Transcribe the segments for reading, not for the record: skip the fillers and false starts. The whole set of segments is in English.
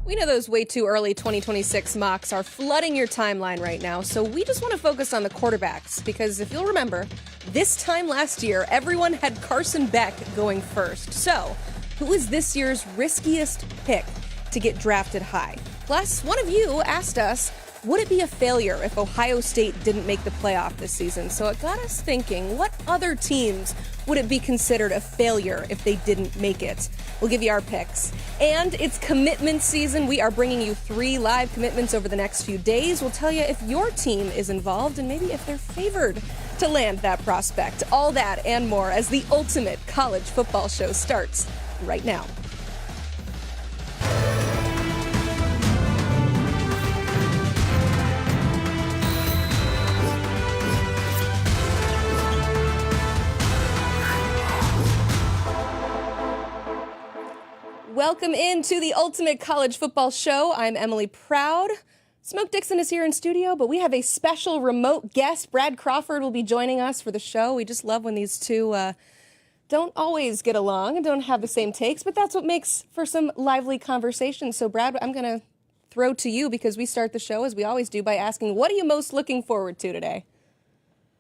We know those way too early 2026 mocks are flooding your timeline right now, so we just want to focus on the quarterbacks because if you'll remember, this time last year, everyone had Carson Beck going first. So, who is this year's riskiest pick to get drafted high? Plus, one of you asked us, would it be a failure if Ohio State didn't make the playoff this season? So it got us thinking, what other teams would it be considered a failure if they didn't make it? We'll give you our picks. And it's commitment season. We are bringing you 3 live commitments over the next few days. We'll tell you if your team is involved and maybe if they're favored to land that prospect. All that and more as the ultimate college football show starts right now. Welcome into the Ultimate College Football Show. I'm Emily Proud. Smoke Dixon is here in studio, but we have a special remote guest. Brad Crawford will be joining us for the show. We just love when these two don't always get along and don't have the same takes, but that's what makes for some lively conversation. So, Brad, I'm going to throw to you because we start the show, as we always do, by asking, what are you most looking forward to today?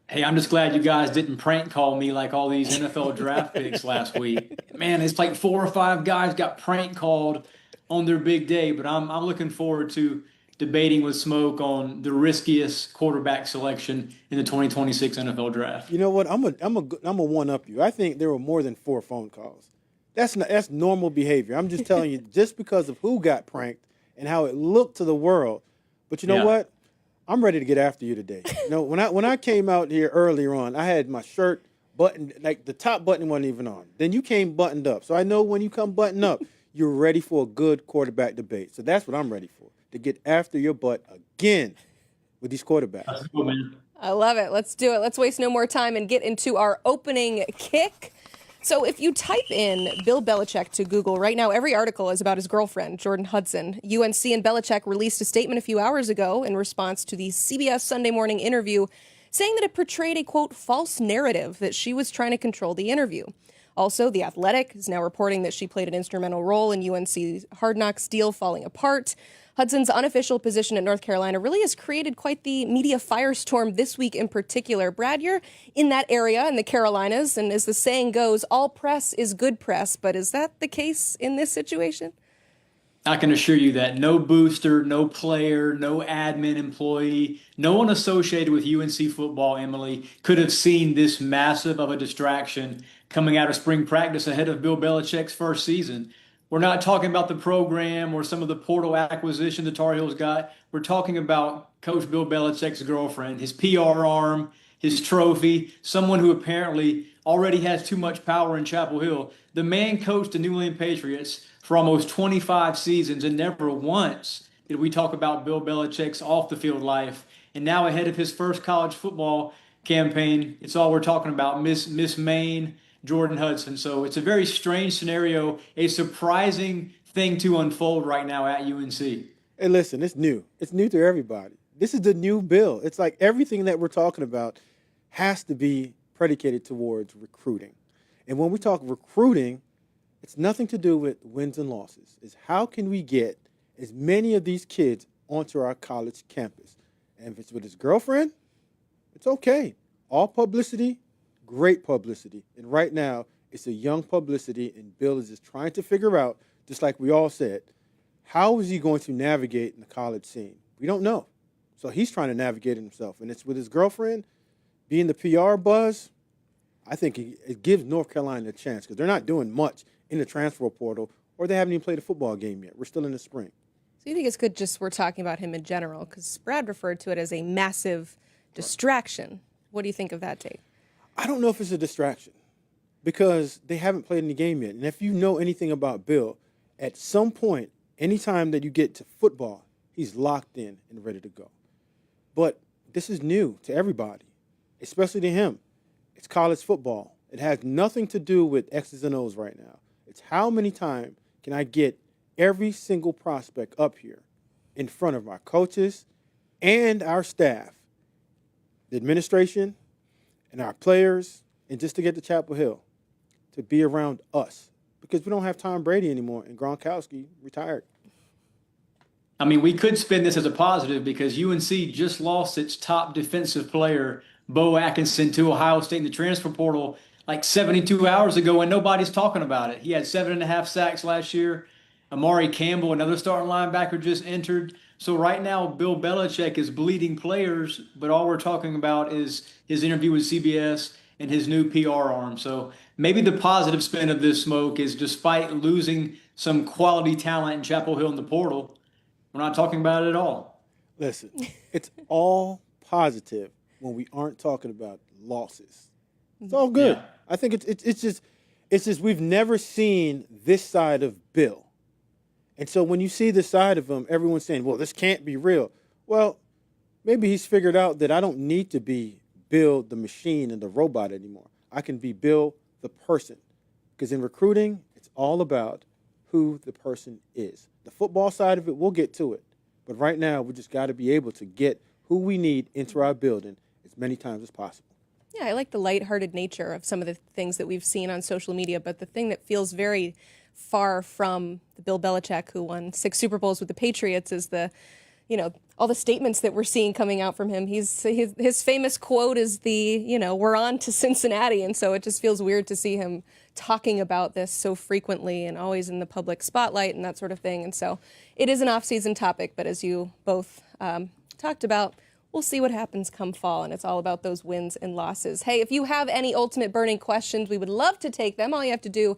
Hey, I'm just glad you guys didn't prank call me like all these NFL draft picks last week. Man, it's like 4 or 5 guys got prank called on their big day, but I'm looking forward to debating with Smoke on the riskiest quarterback selection in the 2026 NFL draft. You know what? I'm a one up you. I think there were more than 4 phone calls. That's normal behavior. I'm just telling you, just because of who got pranked and how it looked to the world. But you know what? I'm ready to get after you today. You know, when I came out here earlier on, I had my shirt buttoned, like the top button wasn't even on. Then you came buttoned up. So I know when you come buttoned up, you're ready for a good quarterback debate. So that's what I'm ready for, to get after your butt again with these quarterbacks. That's cool, man. I love it. Let's do it. Let's waste no more time and get into our opening kick. So if you type in Bill Belichick to Google right now, every article is about his girlfriend, Jordon Hudson. UNC and Belichick released a statement a few hours ago in response to the CBS Sunday Morning interview, saying that it portrayed a, quote, false narrative that she was trying to control the interview. Also, The Athletic is now reporting that she played an instrumental role in UNC's Hard Knocks deal falling apart. Hudson's unofficial position at North Carolina really has created quite the media firestorm this week in particular. Brad, you're in that area in the Carolinas, and as the saying goes, all press is good press. But is that the case in this situation? I can assure you that no booster, no player, no admin employee, no one associated with UNC football, Emily, could have seen this massive of a distraction coming out of spring practice ahead of Bill Belichick's first season. We're not talking about the program or some of the portal acquisition the Tar Heels got. We're talking about Coach Bill Belichick's girlfriend, his PR arm, his trophy, someone who apparently already has too much power in Chapel Hill. The man coached the New England Patriots for almost 25 seasons, and never once did we talk about Bill Belichick's off-the-field life. And now ahead of his first college football campaign, it's all we're talking about, Miss Maine, Jordon Hudson. So it's a very strange scenario, a surprising thing to unfold right now at UNC. Hey, listen, it's new. It's new to everybody. This is the new Bill. It's like everything that we're talking about has to be predicated towards recruiting. And when we talk recruiting, it's nothing to do with wins and losses. It's how can we get as many of these kids onto our college campus? And if it's with his girlfriend, it's okay. All publicity, great publicity. And right now, it's a young publicity, and Bill is just trying to figure out, just like we all said, how is he going to navigate in the college scene? We don't know. So he's trying to navigate it himself. And it's with his girlfriend, being the PR buzz, I think it gives North Carolina a chance because they're not doing much in the transfer portal, or they haven't even played a football game yet. We're still in the spring. So you think it's good just we're talking about him in general? Because Brad referred to it as a massive distraction. What do you think of that take? I don't know if it's a distraction because they haven't played in the game yet. And if you know anything about Bill, at some point, anytime that you get to football, he's locked in and ready to go. But this is new to everybody, especially to him. It's college football. It has nothing to do with X's and O's right now. It's how many times can I get every single prospect up here in front of our coaches and our staff, the administration, and our players, and just to get to Chapel Hill, to be around us. Because we don't have Tom Brady anymore, and Gronkowski retired. I mean, we could spin this as a positive because UNC just lost its top defensive player, Bo Atkinson, to Ohio State in the transfer portal like 72 hours ago, and nobody's talking about it. He had 7.5 sacks last year. Amari Campbell, another starting linebacker, just entered. So right now, Bill Belichick is bleeding players, but all we're talking about is his interview with CBS and his new PR arm. So maybe the positive spin of this smoke is despite losing some quality talent in Chapel Hill in the portal, we're not talking about it at all. Listen, it's all positive when we aren't talking about losses. It's all good. Yeah. I think it's just we've never seen this side of Bill. And so when you see this side of him, everyone's saying, well, this can't be real. Well, maybe he's figured out that I don't need to be Bill the machine and the robot anymore. I can be Bill the person. Because in recruiting, it's all about who the person is. The football side of it, we'll get to it. But right now, we just got to be able to get who we need into our building as many times as possible. Yeah, I like the lighthearted nature of some of the things that we've seen on social media, but the thing that feels very far from the Bill Belichick who won 6 Super Bowls with the Patriots is all the statements that we're seeing coming out from him. His famous quote is we're on to Cincinnati. And so it just feels weird to see him talking about this so frequently and always in the public spotlight and that sort of thing. And so it is an off-season topic, but as you both talked about, we'll see what happens come fall, and it's all about those wins and losses. Hey, if you have any ultimate burning questions, we would love to take them. All you have to do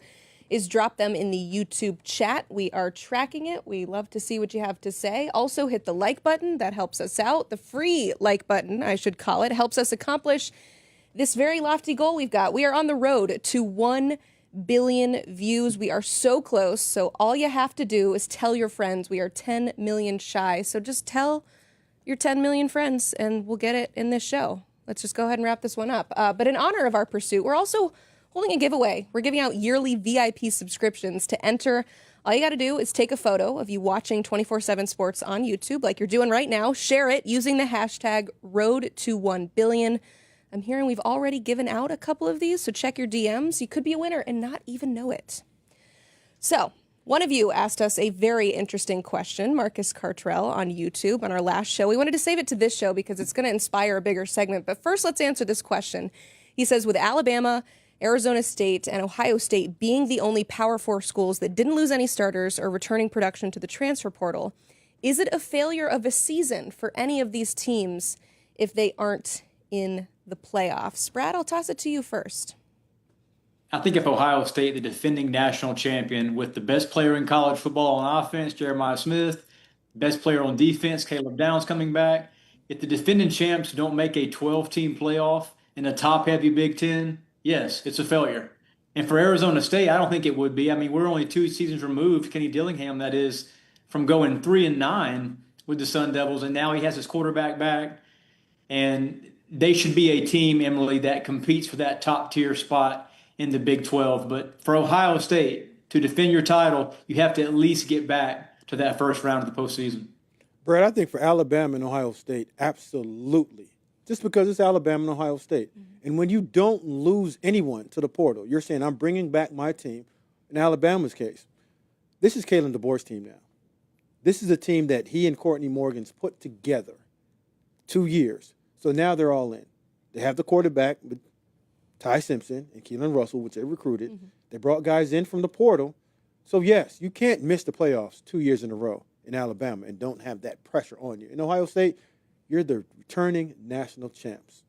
is drop them in the YouTube chat. We are tracking it. We love to see what you have to say. Also, hit the like button. That helps us out. The free like button, I should call it, helps us accomplish this very lofty goal we've got. We are on the road to 1 billion views. We are so close. So all you have to do is tell your friends. We are 10 million shy. So just tell your 10 million friends and we'll get it in this show. Let's just go ahead and wrap this one up. But in honor of our pursuit, we're also holding a giveaway. We're giving out yearly VIP subscriptions. To enter, all you got to do is take a photo of you watching 24/7 Sports on YouTube like you're doing right now. Share it using the hashtag Road to 1 billion. I'm hearing we've already given out a couple of these, so check your DMs. You could be a winner and not even know it. So, one of you asked us a very interesting question, Marcus Cartrell on YouTube on our last show. We wanted to save it to this show because it's going to inspire a bigger segment. But first, let's answer this question. He says, with Alabama, Arizona State, and Ohio State being the only Power 4 schools that didn't lose any starters or returning production to the transfer portal, is it a failure of a season for any of these teams if they aren't in the playoffs? Brad, I'll toss it to you first. I think if Ohio State, the defending national champion, with the best player in college football on offense, Jeremiah Smith, best player on defense, Caleb Downs coming back, if the defending champs don't make a 12-team playoff in a top-heavy Big Ten, yes, it's a failure. And for Arizona State, I don't think it would be. I mean, we're only 2 seasons removed, Kenny Dillingham, that is, from going 3-9 with the Sun Devils, and now he has his quarterback back. And they should be a team, Emily, that competes for that top-tier spot in the Big 12. But for Ohio State, to defend your title, you have to at least get back to that first round of the postseason. Brad, I think for Alabama and Ohio State, absolutely. Just because it's Alabama and Ohio State. Mm-hmm. And when you don't lose anyone to the portal, you're saying, I'm bringing back my team. In Alabama's case, this is Kalen DeBoer's team now. This is a team that he and Courtney Morgan's put together 2 years. So now they're all in. They have the quarterback with Ty Simpson and Keelan Russell, which they recruited. Mm-hmm. They brought guys in from the portal. So, yes, you can't miss the playoffs 2 years in a row in Alabama and don't have that pressure on you. In Ohio State, you're the returning national champs.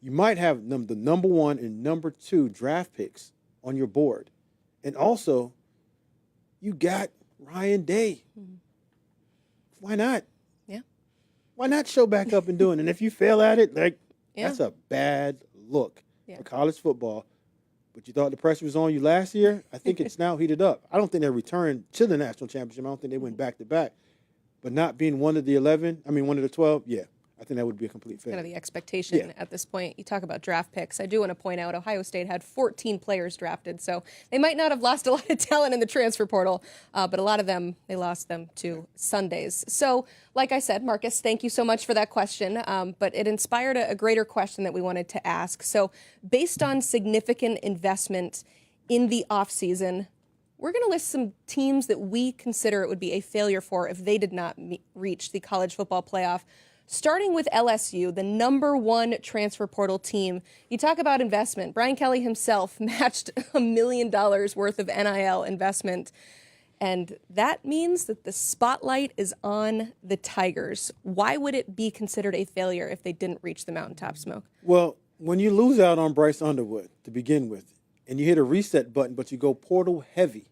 You might have the number 1 and number 2 draft picks on your board. And also, you got Ryan Day. Mm-hmm. Why not? Yeah. Why not show back up and do it? And if you fail at it, that's a bad look for college football. But you thought the pressure was on you last year? I think it's now heated up. I don't think they returned to the national championship. I don't think they went back-to-back. But not being one of the 12, yeah. I think that would be a complete failure. Kind of the expectation at this point. You talk about draft picks. I do want to point out Ohio State had 14 players drafted, so they might not have lost a lot of talent in the transfer portal, but a lot of them, they lost them to Sundays. So, like I said, Marcus, thank you so much for that question, but it inspired a greater question that we wanted to ask. So, based on significant investment in the offseason, We're going to list some teams that we consider it would be a failure for if they did not reach the college football playoff. Starting with LSU, the number one transfer portal team. You talk about investment. Brian Kelly himself matched $1 million worth of NIL investment. And that means that the spotlight is on the Tigers. Why would it be considered a failure if they didn't reach the mountaintop, Smoke? Well, when you lose out on Bryce Underwood to begin with, and you hit a reset button, but you go portal heavy,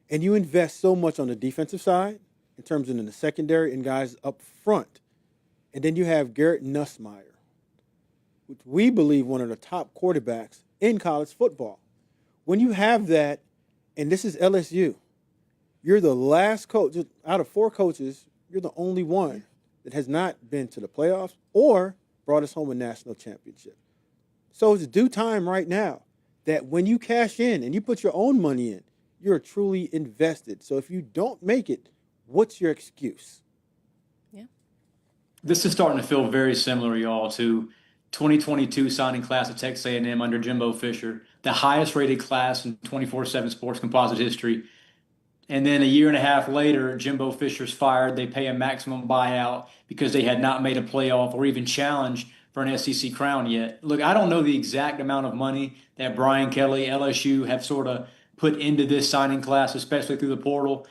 and you invest so much on the defensive side in terms of in the secondary and guys up front, and then you have Garrett Nussmeier, which we believe one of the top quarterbacks in college football. When you have that, and this is LSU, you're the last coach out of 4 coaches. You're the only one that has not been to the playoffs or brought us home a national championship. So it's due time right now that when you cash in and you put your own money in, you're truly invested. So if you don't make it, what's your excuse? Yeah. This is starting to feel very similar, y'all, to 2022 signing class at Texas A&M under Jimbo Fisher, the highest rated class in 24/7 sports composite history. And then a year and a half later, Jimbo Fisher's fired. They pay a maximum buyout because they had not made a playoff or even challenged for an SEC crown yet. Look, I don't know the exact amount of money that Brian Kelly, LSU have sort of put into this signing class, especially through the portal.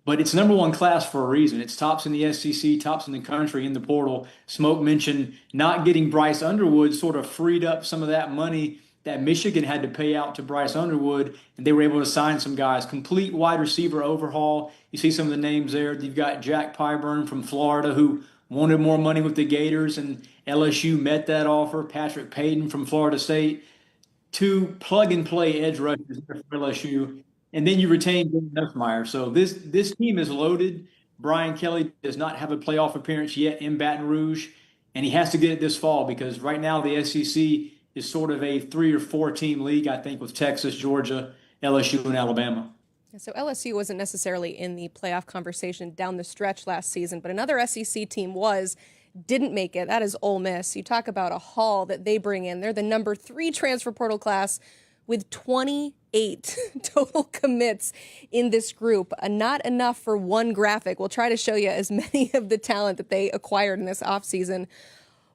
But it's number one class for a reason. It's tops in the SEC, tops in the country in the portal. Smoke mentioned not getting Bryce Underwood sort of freed up some of that money that Michigan had to pay out to Bryce Underwood, and they were able to sign some guys. Complete wide receiver overhaul. You see some of the names there. You've got Jack Pyburn from Florida, who wanted more money with the Gators, and LSU met that offer. Patrick Payton from Florida State. 2 plug-and-play edge rushers for LSU. And then you retain Jordon Hudson. So this team is loaded. Brian Kelly does not have a playoff appearance yet in Baton Rouge, and he has to get it this fall because right now the SEC is sort of a 3 or 4 team league, I think, with Texas, Georgia, LSU, and Alabama. So LSU wasn't necessarily in the playoff conversation down the stretch last season, but another SEC team didn't make it. That is Ole Miss. You talk about a haul that they bring in. They're the number 3 transfer portal class with 28 total commits in this group. Not enough for one graphic. We'll try to show you as many of the talent that they acquired in this offseason.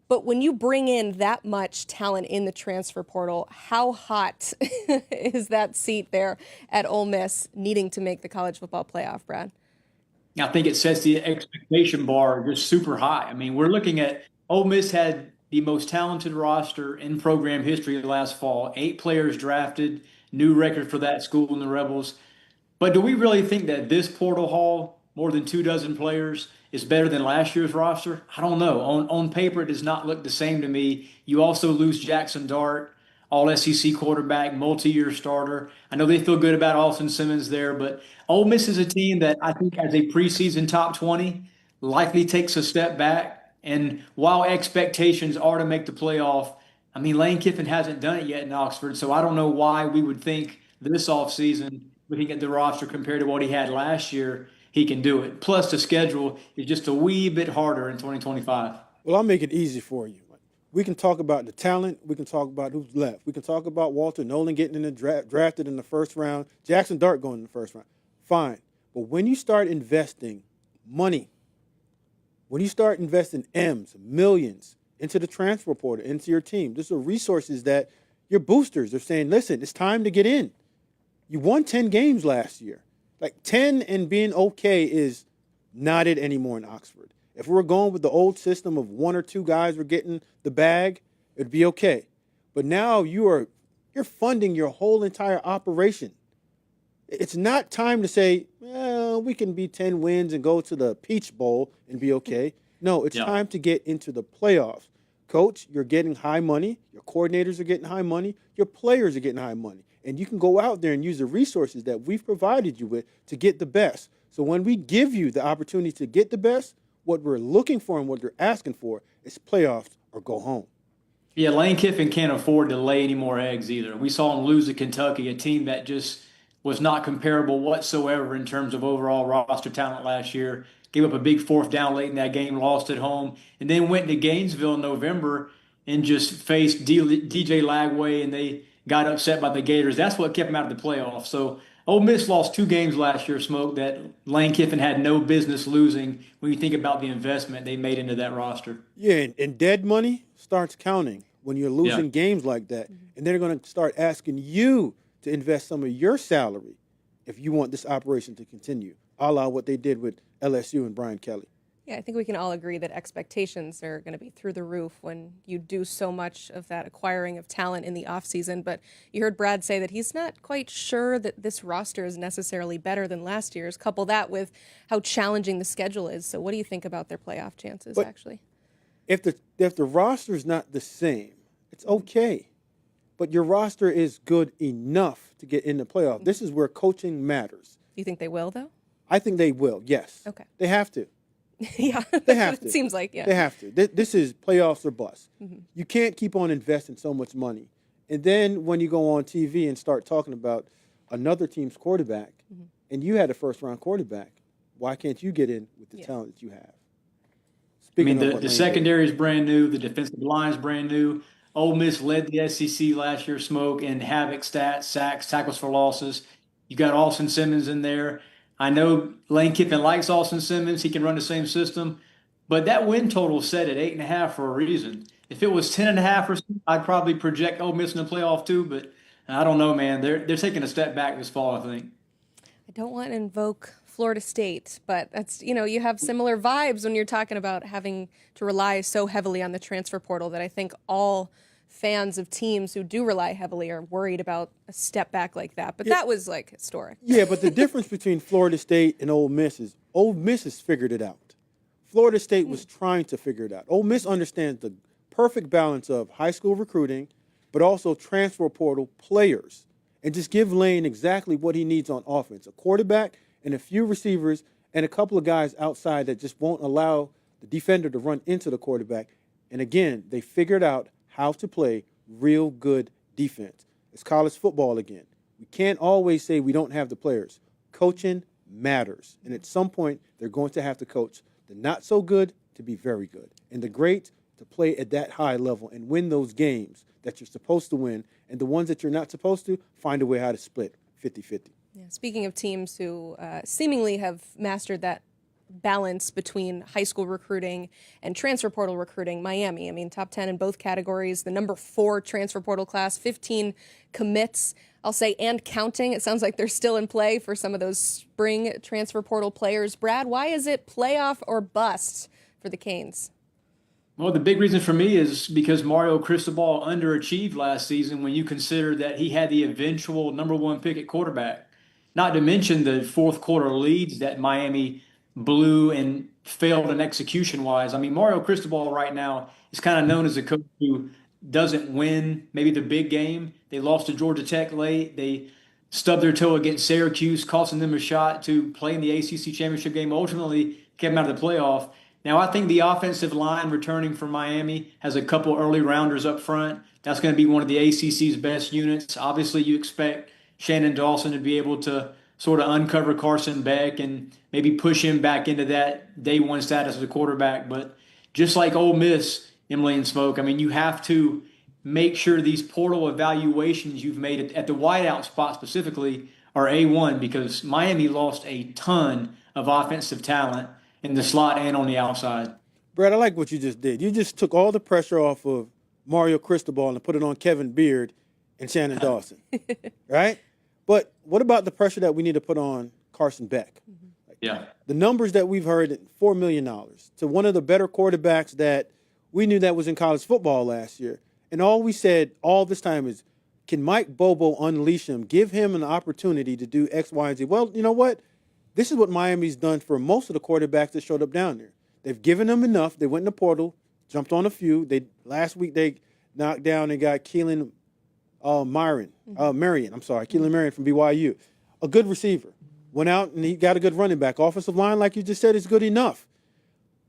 But when you bring in that much talent in the transfer portal, how hot is that seat there at Ole Miss needing to make the college football playoff, Brad? I think it sets the expectation bar just super high. I mean, we're looking at Ole Miss had the most talented roster in program history last fall. 8 players drafted, new record for that school in the Rebels. But do we really think that this portal haul, more than 24 players, is better than last year's roster? I don't know. On paper, it does not look the same to me. You also lose Jackson Dart, all SEC quarterback, multi-year starter. I know they feel good about Austin Simmons there, but Ole Miss is a team that I think as a preseason top 20 likely takes a step back. And while expectations are to make the playoff, I mean, Lane Kiffin hasn't done it yet in Oxford, so I don't know why we would think this offseason, looking at the roster compared to what he had last year, he can do it. Plus, the schedule is just a wee bit harder in 2025. Well, I'll make it easy for you. We can talk about the talent. We can talk about who's left. We can talk about Walter Nolan getting in the drafted in the first round, Jackson Dart going in the first round. Fine. But when you start investing money, when you start investing millions into the transfer portal, into your team, these are resources that your boosters are saying, listen, it's time to get in. You won 10 games last year. Like 10 and being okay is not it anymore in Oxford. If we were going with the old system of 1 or 2 guys were getting the bag, it'd be okay. But now you're funding your whole entire operation. It's not time to say, well, we can be 10 wins and go to the Peach Bowl and be okay. No, it's time to get into the playoffs. Coach, you're getting high money. Your coordinators are getting high money. Your players are getting high money. And you can go out there and use the resources that we've provided you with to get the best. So when we give you the opportunity to get the best, what we're looking for and what you're asking for is playoffs or go home. Yeah, Lane Kiffin can't afford to lay any more eggs either. We saw him lose to Kentucky, a team that just was not comparable whatsoever in terms of overall roster talent last year. Gave up a big 4th down late in that game, lost at home, and then went to Gainesville in November and just faced DJ Lagway, and they got upset by the Gators. That's what kept them out of the playoffs. So Ole Miss lost 2 games last year, Smoke, that Lane Kiffin had no business losing when you think about the investment they made into that roster. Yeah, and dead money starts counting when you're Yeah. losing games like that. And they're going to start asking you to invest some of your salary if you want this operation to continue, a la what they did with LSU and Brian Kelly. Yeah, I think we can all agree that expectations are going to be through the roof when you do so much of that acquiring of talent in the offseason. But you heard Brad say that he's not quite sure that this roster is necessarily better than last year's. Couple that with how challenging the schedule is. So what do you think about their playoff chances, actually? If the roster is not the same, it's okay. But your roster is good enough to get in the playoff. This is where coaching matters. Do you think they will, though? I think they will, yes. Okay. They have to. Yeah, They have to. It seems like, yeah. They have to. This is playoffs or bust. You can't keep on investing so much money. And then when you go on TV and start talking about another team's quarterback, and you had a first-round quarterback, why can't you get in with the talent that you have? Speaking of The secondary is brand new. The defensive line is brand new. Ole Miss led the SEC last year, Smoke, in havoc stats, sacks, tackles for losses. You got Austin Simmons in there. I know Lane Kiffin likes Austin Simmons. He can run the same system. But that win total is set at 8.5 for a reason. If it was 10.5 or something, I'd probably project Ole Miss in the playoff too. But I don't know, man. They're taking a step back this fall, I think. I don't want to invoke Florida State, but that's, you have similar vibes when you're talking about having to rely so heavily on the transfer portal that I think all fans of teams who do rely heavily are worried about a step back like that. But that was like historic. Yeah, but the difference between Florida State and Ole Miss is Ole Miss has figured it out. Florida State was trying to figure it out. Ole Miss understands the perfect balance of high school recruiting, but also transfer portal players. And just give Lane exactly what he needs on offense. A quarterback and a few receivers and a couple of guys outside that just won't allow the defender to run into the quarterback. And again, they figured out how to play real good defense. It's college football again. We can't always say we don't have the players. Coaching matters. And at some point, they're going to have to coach the not so good to be very good, and the great to play at that high level and win those games that you're supposed to win, and the ones that you're not supposed to, find a way how to split 50-50. Yeah, speaking of teams who seemingly have mastered that balance between high school recruiting and transfer portal recruiting, Miami. I mean, top 10 in both categories, the number 4 transfer portal class, 15 commits, I'll say, and counting. It sounds like they're still in play for some of those spring transfer portal players. Brad, why is it playoff or bust for the Canes? Well, the big reason for me is because Mario Cristobal underachieved last season when you consider that he had the eventual number 1 pick at quarterback. Not to mention the fourth quarter leads that Miami blew and failed in execution-wise. I mean, Mario Cristobal right now is kind of known as a coach who doesn't win maybe the big game. They lost to Georgia Tech late. They stubbed their toe against Syracuse, costing them a shot to play in the ACC championship game. Ultimately, kept them out of the playoff. Now, I think the offensive line returning from Miami has a couple early rounders up front. That's going to be one of the ACC's best units. Obviously, you expect Shannon Dawson to be able to sort of uncover Carson Beck and maybe push him back into that day one status as a quarterback. But just like Ole Miss, Emily and Smoke, I mean, you have to make sure these portal evaluations you've made at the wideout spot specifically are A1, because Miami lost a ton of offensive talent in the slot and on the outside. Brad, I like what you just did. You just took all the pressure off of Mario Cristobal and put it on Kevin Beard and Shannon Dawson, right? But what about the pressure that we need to put on Carson Beck? Yeah. The numbers that we've heard, $4 million to one of the better quarterbacks that we knew that was in college football last year. And all we said all this time is, can Mike Bobo unleash him, give him an opportunity to do X, Y, and Z? Well, you know what? This is what Miami's done for most of the quarterbacks that showed up down there. They've given them enough. They went in the portal, jumped on a few. Last week they knocked down and got Keelan Marion from BYU, a good receiver. Went out and he got a good running back. Offensive line, like you just said, is good enough.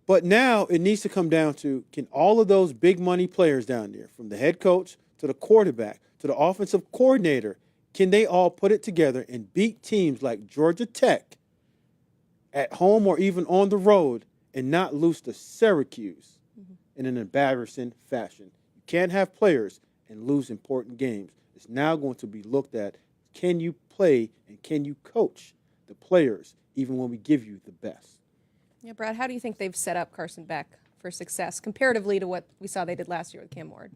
But now it needs to come down to, can all of those big money players down there, from the head coach to the quarterback to the offensive coordinator, can they all put it together and beat teams like Georgia Tech at home or even on the road and not lose to Syracuse in an embarrassing fashion? You can't have players and lose important games. It's now going to be looked at Can you play and can you coach the players even when we give you the best? Yeah, Brad, how do you think they've set up Carson Beck for success comparatively to what we saw they did last year with Cam Ward?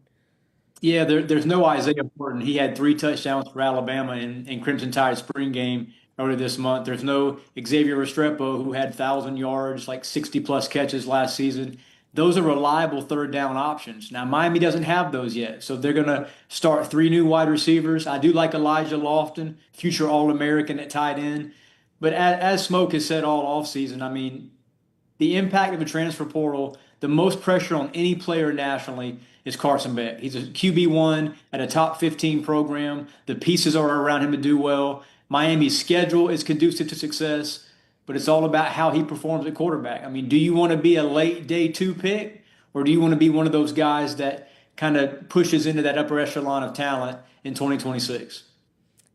Yeah, there's no Isaiah Horton. He had 3 touchdowns for Alabama in Crimson Tide spring game earlier this month. There's no Xavier Restrepo, who had 1,000 yards, like 60-plus catches last season. Those are reliable third down options. Now, Miami doesn't have those yet, so they're going to start 3 new wide receivers. I do like Elijah Lofton, future All-American at tight end. But as Smoke has said all offseason, I mean, the impact of a transfer portal, the most pressure on any player nationally is Carson Beck. He's a QB1 at a top 15 program. The pieces are around him to do well. Miami's schedule is conducive to success, but it's all about how he performs at quarterback. I mean, do you want to be a late day 2 pick, or do you want to be one of those guys that kind of pushes into that upper echelon of talent in 2026?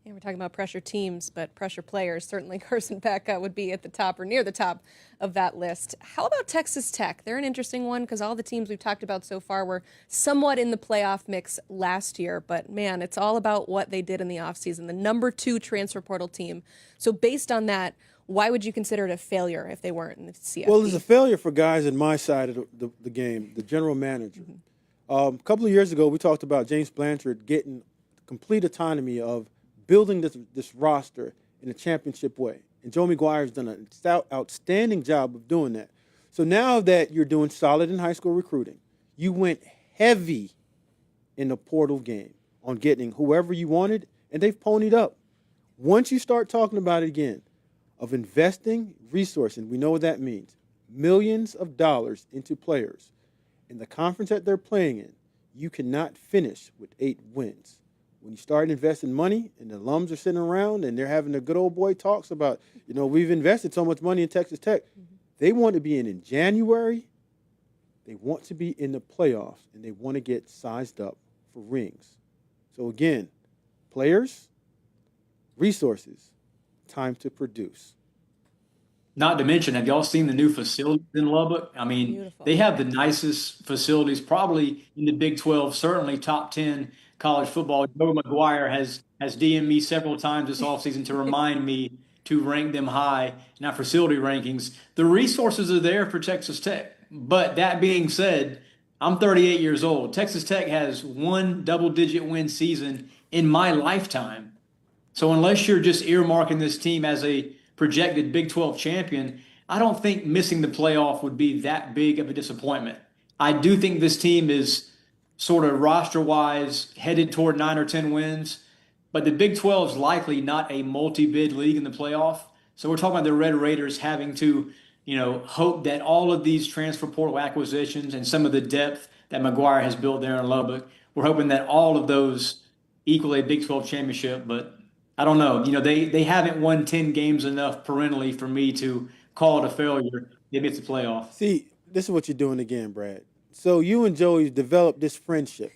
Yeah, we're talking about pressure teams, but pressure players. Certainly Carson Beck would be at the top or near the top of that list. How about Texas Tech? They're an interesting one because all the teams we've talked about so far were somewhat in the playoff mix last year. But, man, it's all about what they did in the offseason. The number 2 transfer portal team. So based on that, why would you consider it a failure if they weren't in the CFP? Well, it's a failure for guys in my side of the game, the general manager. A couple of years ago, we talked about James Blanchard getting complete autonomy of building this roster in a championship way. And Joe McGuire's done an outstanding job of doing that. So now that you're doing solid in high school recruiting, you went heavy in the portal game on getting whoever you wanted, and they've ponied up. Once you start talking about it again, of investing resources, we know what that means, millions of dollars into players, in the conference that they're playing in, you cannot finish with 8 wins. When you start investing money and the alums are sitting around and they're having the good old boy talks about, we've invested so much money in Texas Tech. They want to be in January. They want to be in the playoffs, and they want to get sized up for rings. So, again, players, resources, time to produce. Not to mention, have y'all seen the new facilities in Lubbock? I mean, Beautiful. they have the nicest facilities probably in the Big 12, certainly top 10 college football. Joe McGuire has DM'd me several times this offseason to remind me to rank them high in our facility rankings. The resources are there for Texas Tech. But that being said, I'm 38 years old. Texas Tech has 1 double-digit win season in my lifetime. So unless you're just earmarking this team as a projected Big 12 champion, I don't think missing the playoff would be that big of a disappointment. I do think this team is sort of roster-wise headed toward 9 or 10 wins, but the Big 12 is likely not a multi-bid league in the playoff. So we're talking about the Red Raiders having to, hope that all of these transfer portal acquisitions and some of the depth that McGuire has built there in Lubbock, we're hoping that all of those equal a Big 12 championship, but I don't know. They haven't won 10 games enough perennially for me to call it a failure. Maybe it's a playoff. See, this is what you're doing again, Brad. So you and Joey developed this friendship.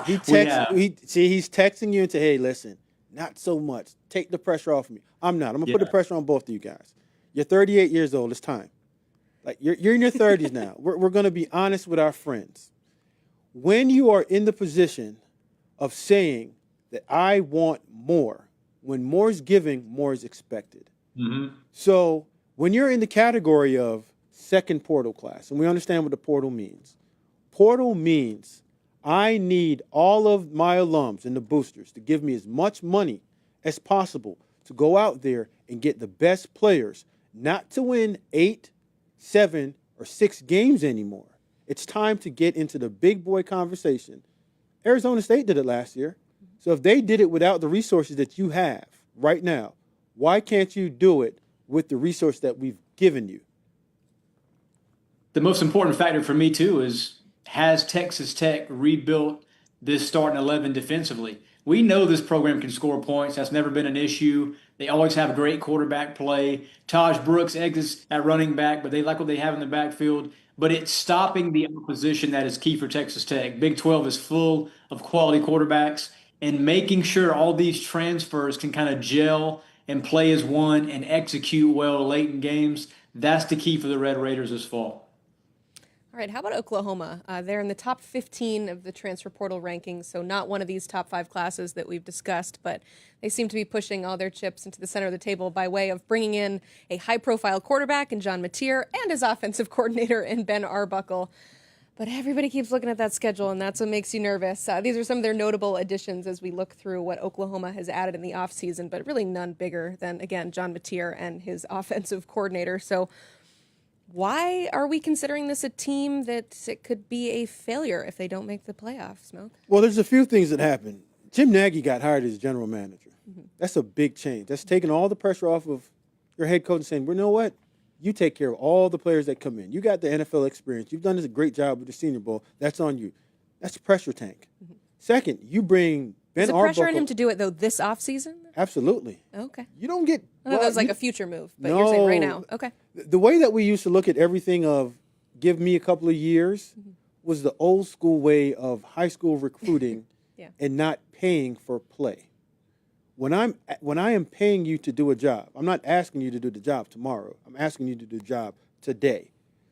He's texting you and say, hey, listen, not so much. Take the pressure off of me. I'm not. I'm going to put the pressure on both of you guys. You're 38 years old. It's time. Like you're in your 30s now. We're going to be honest with our friends. When you are in the position of saying that I want more, when more is giving, more is expected. Mm-hmm. So when you're in the category of second portal class, and we understand what the portal means I need all of my alums and the boosters to give me as much money as possible to go out there and get the best players, not to win 8, 7, or 6 games anymore. It's time to get into the big boy conversation. Arizona State did it last year. So if they did it without the resources that you have right now, why can't you do it with the resource that we've given you? The most important factor for me, too, is has Texas Tech rebuilt this starting 11 defensively? We know this program can score points. That's never been an issue. They always have great quarterback play. Taj Brooks exits at running back, but they like what they have in the backfield. But it's stopping the opposition that is key for Texas Tech. Big 12 is full of quality quarterbacks, and making sure all these transfers can kind of gel and play as one and execute well late in games, that's the key for the Red Raiders this fall. All right, how about Oklahoma? They're in the top 15 of the transfer portal rankings, so not one of these top 5 classes that we've discussed, but they seem to be pushing all their chips into the center of the table by way of bringing in a high-profile quarterback in John Mateer and his offensive coordinator in Ben Arbuckle. But everybody keeps looking at that schedule, and that's what makes you nervous. These are some of their notable additions as we look through what Oklahoma has added in the offseason, but really none bigger than, again, John Mateer and his offensive coordinator. So why are we considering this a team that it could be a failure if they don't make the playoffs, Smoke? Well, there's a few things that happened. Jim Nagy got hired as general manager. That's a big change. That's taking all the pressure off of your head coach and saying, well, you know what? You take care of all the players that come in. You got the NFL experience. You've done a great job with the Senior Bowl. That's on you. That's a pressure tank. Second, you bring Ben Arbuckle. Is it pressure on him to do it, though, this offseason? Absolutely. Okay. You don't get – that was like a future move, but you're saying right now. Okay. The way that we used to look at everything of give me a couple of years was the old school way of high school recruiting and not paying for play. When I am paying you to do a job, I'm not asking you to do the job tomorrow. I'm asking you to do the job today.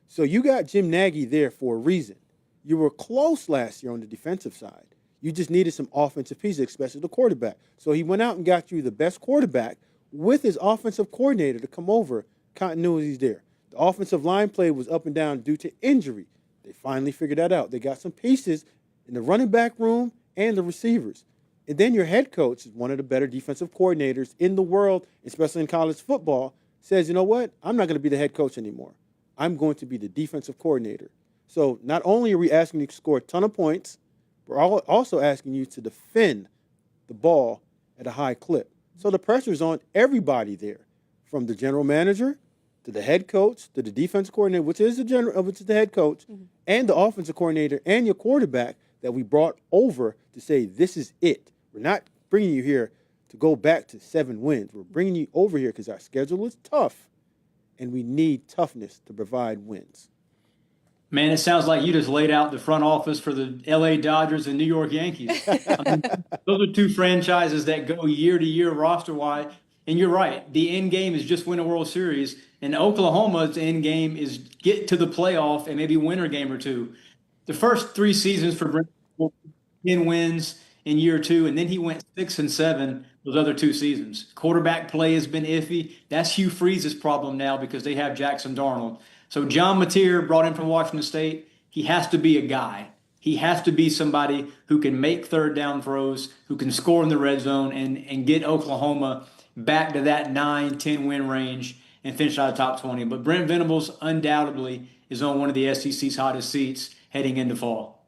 So you got Jim Nagy there for a reason. You were close last year on the defensive side. You just needed some offensive pieces, especially the quarterback. So he went out and got you the best quarterback with his offensive coordinator to come over. Continuity's there. The offensive line play was up and down due to injury. They finally figured that out. They got some pieces in the running back room and the receivers. And then your head coach is one of the better defensive coordinators in the world, especially in college football, says, you know what? I'm not going to be the head coach anymore. I'm going to be the defensive coordinator. So not only are we asking you to score a ton of points, we're also asking you to defend the ball at a high clip. So the pressure is on everybody there, from the general manager to the head coach to the defensive coordinator, which is the head coach, and the offensive coordinator and your quarterback that we brought over to say this is it. We're not bringing you here to go back to 7 wins. We're bringing you over here because our schedule is tough, and we need toughness to provide wins. Man, it sounds like you just laid out the front office for the LA Dodgers and New York Yankees. Those are two franchises that go year to year roster-wide. And you're right. The end game is just win a World Series. And Oklahoma's end game is get to the playoff and maybe win a game or two. The first 3 seasons for Brent, 10 wins in year 2, and then he went 6-7 those other 2 seasons. Quarterback play has been iffy. That's Hugh Freeze's problem now because they have Jackson Darnold. So John Mateer, brought in from Washington State, he has to be a guy. He has to be somebody who can make third down throws, who can score in the red zone and get Oklahoma back to that 9-10 win range and finish out of the top 20. But Brent Venables undoubtedly is on one of the SEC's hottest seats heading into fall.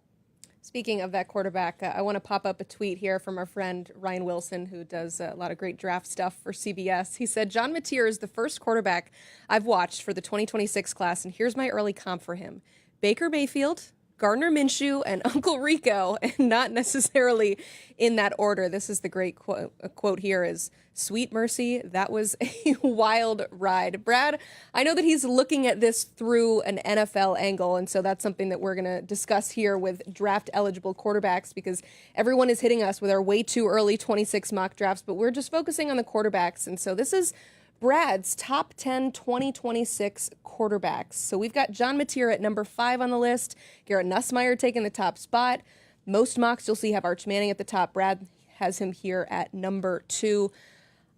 Speaking of that quarterback, I want to pop up a tweet here from our friend Ryan Wilson, who does a lot of great draft stuff for CBS. He said, John Mateer is the first quarterback I've watched for the 2026 class, and here's my early comp for him. Baker Mayfield, Gardner Minshew, and Uncle Rico, and not necessarily in that order. This is the great quote here is, sweet mercy, that was a wild ride. Brad, I know that he's looking at this through an NFL angle, and so that's something that we're going to discuss here with draft-eligible quarterbacks because everyone is hitting us with our way too early 26 mock drafts, but we're just focusing on the quarterbacks, and so this is Brad's top 10 2026 quarterbacks. So we've got John Mateer at number 5 on the list, Garrett Nussmeier taking the top spot. Most mocks you'll see have Arch Manning at the top. Brad has him here at number 2.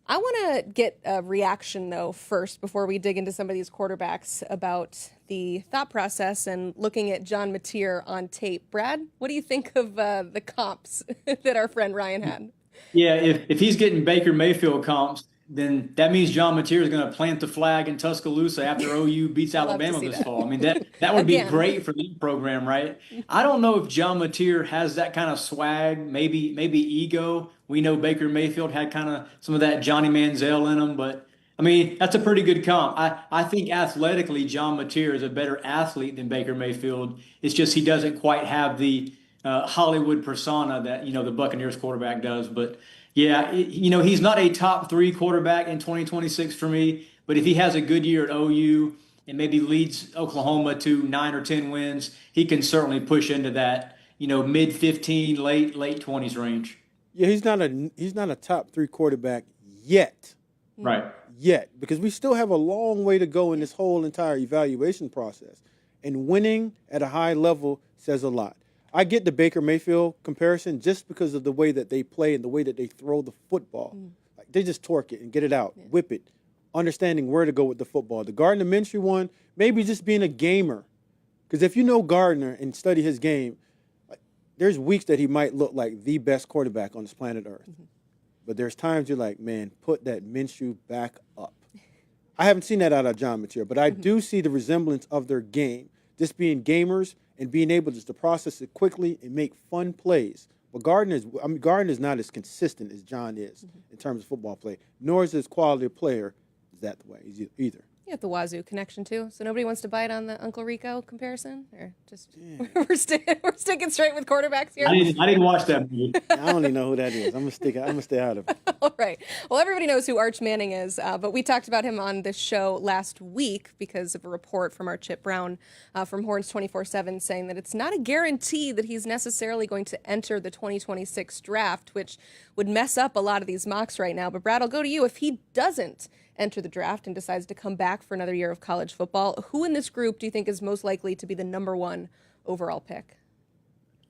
I want to get a reaction, though, first, before we dig into some of these quarterbacks about the thought process and looking at John Mateer on tape. Brad, what do you think of the comps that our friend Ryan had? Yeah, if he's getting Baker Mayfield comps, then that means John Mateer is going to plant the flag in Tuscaloosa after OU beats Alabama this fall. I mean, that would be great for the program, right? I don't know if John Mateer has that kind of swag, maybe ego. We know Baker Mayfield had kind of some of that Johnny Manziel in him, but I mean, that's a pretty good comp. I think athletically, John Mateer is a better athlete than Baker Mayfield. It's just he doesn't quite have the Hollywood persona that, the Buccaneers quarterback does. But yeah, he's not a top 3 quarterback in 2026 for me, but if he has a good year at OU and maybe leads Oklahoma to 9 or 10 wins, he can certainly push into that, mid 15, late 20s range. Yeah, he's not a top 3 quarterback yet. Right. Yet, because we still have a long way to go in this whole entire evaluation process. and winning at a high level says a lot. I get the Baker Mayfield comparison just because of the way that they play and the way that they throw the football. Like they just torque it and get it out, whip it, understanding where to go with the football. The Gardner Minshew one, maybe just being a gamer. Because if you know Gardner and study his game, there's weeks that he might look like the best quarterback on this planet Earth. But there's times you're like, man, put that Minshew back up. I haven't seen that out of John Mateer, but I do see the resemblance of their game, just being gamers and being able just to process it quickly and make fun plays. But Gardner is not as consistent as John is in terms of football play, nor is his quality of player is that the way either. You have the Wazoo connection too, so nobody wants to bite on the Uncle Rico comparison, or just we're sticking straight with quarterbacks here. I didn't watch that movie. I don't even know who that is. I'm gonna stay out of it. All right. Well, everybody knows who Arch Manning is, but we talked about him on this show last week because of a report from our Chip Brown from Horns 24/7 saying that it's not a guarantee that he's necessarily going to enter the 2026 draft, which would mess up a lot of these mocks right now. But Brad, I'll go to you. If he doesn't enter the draft and decides to come back for another year of college football, who in this group do you think is most likely to be the number one overall pick?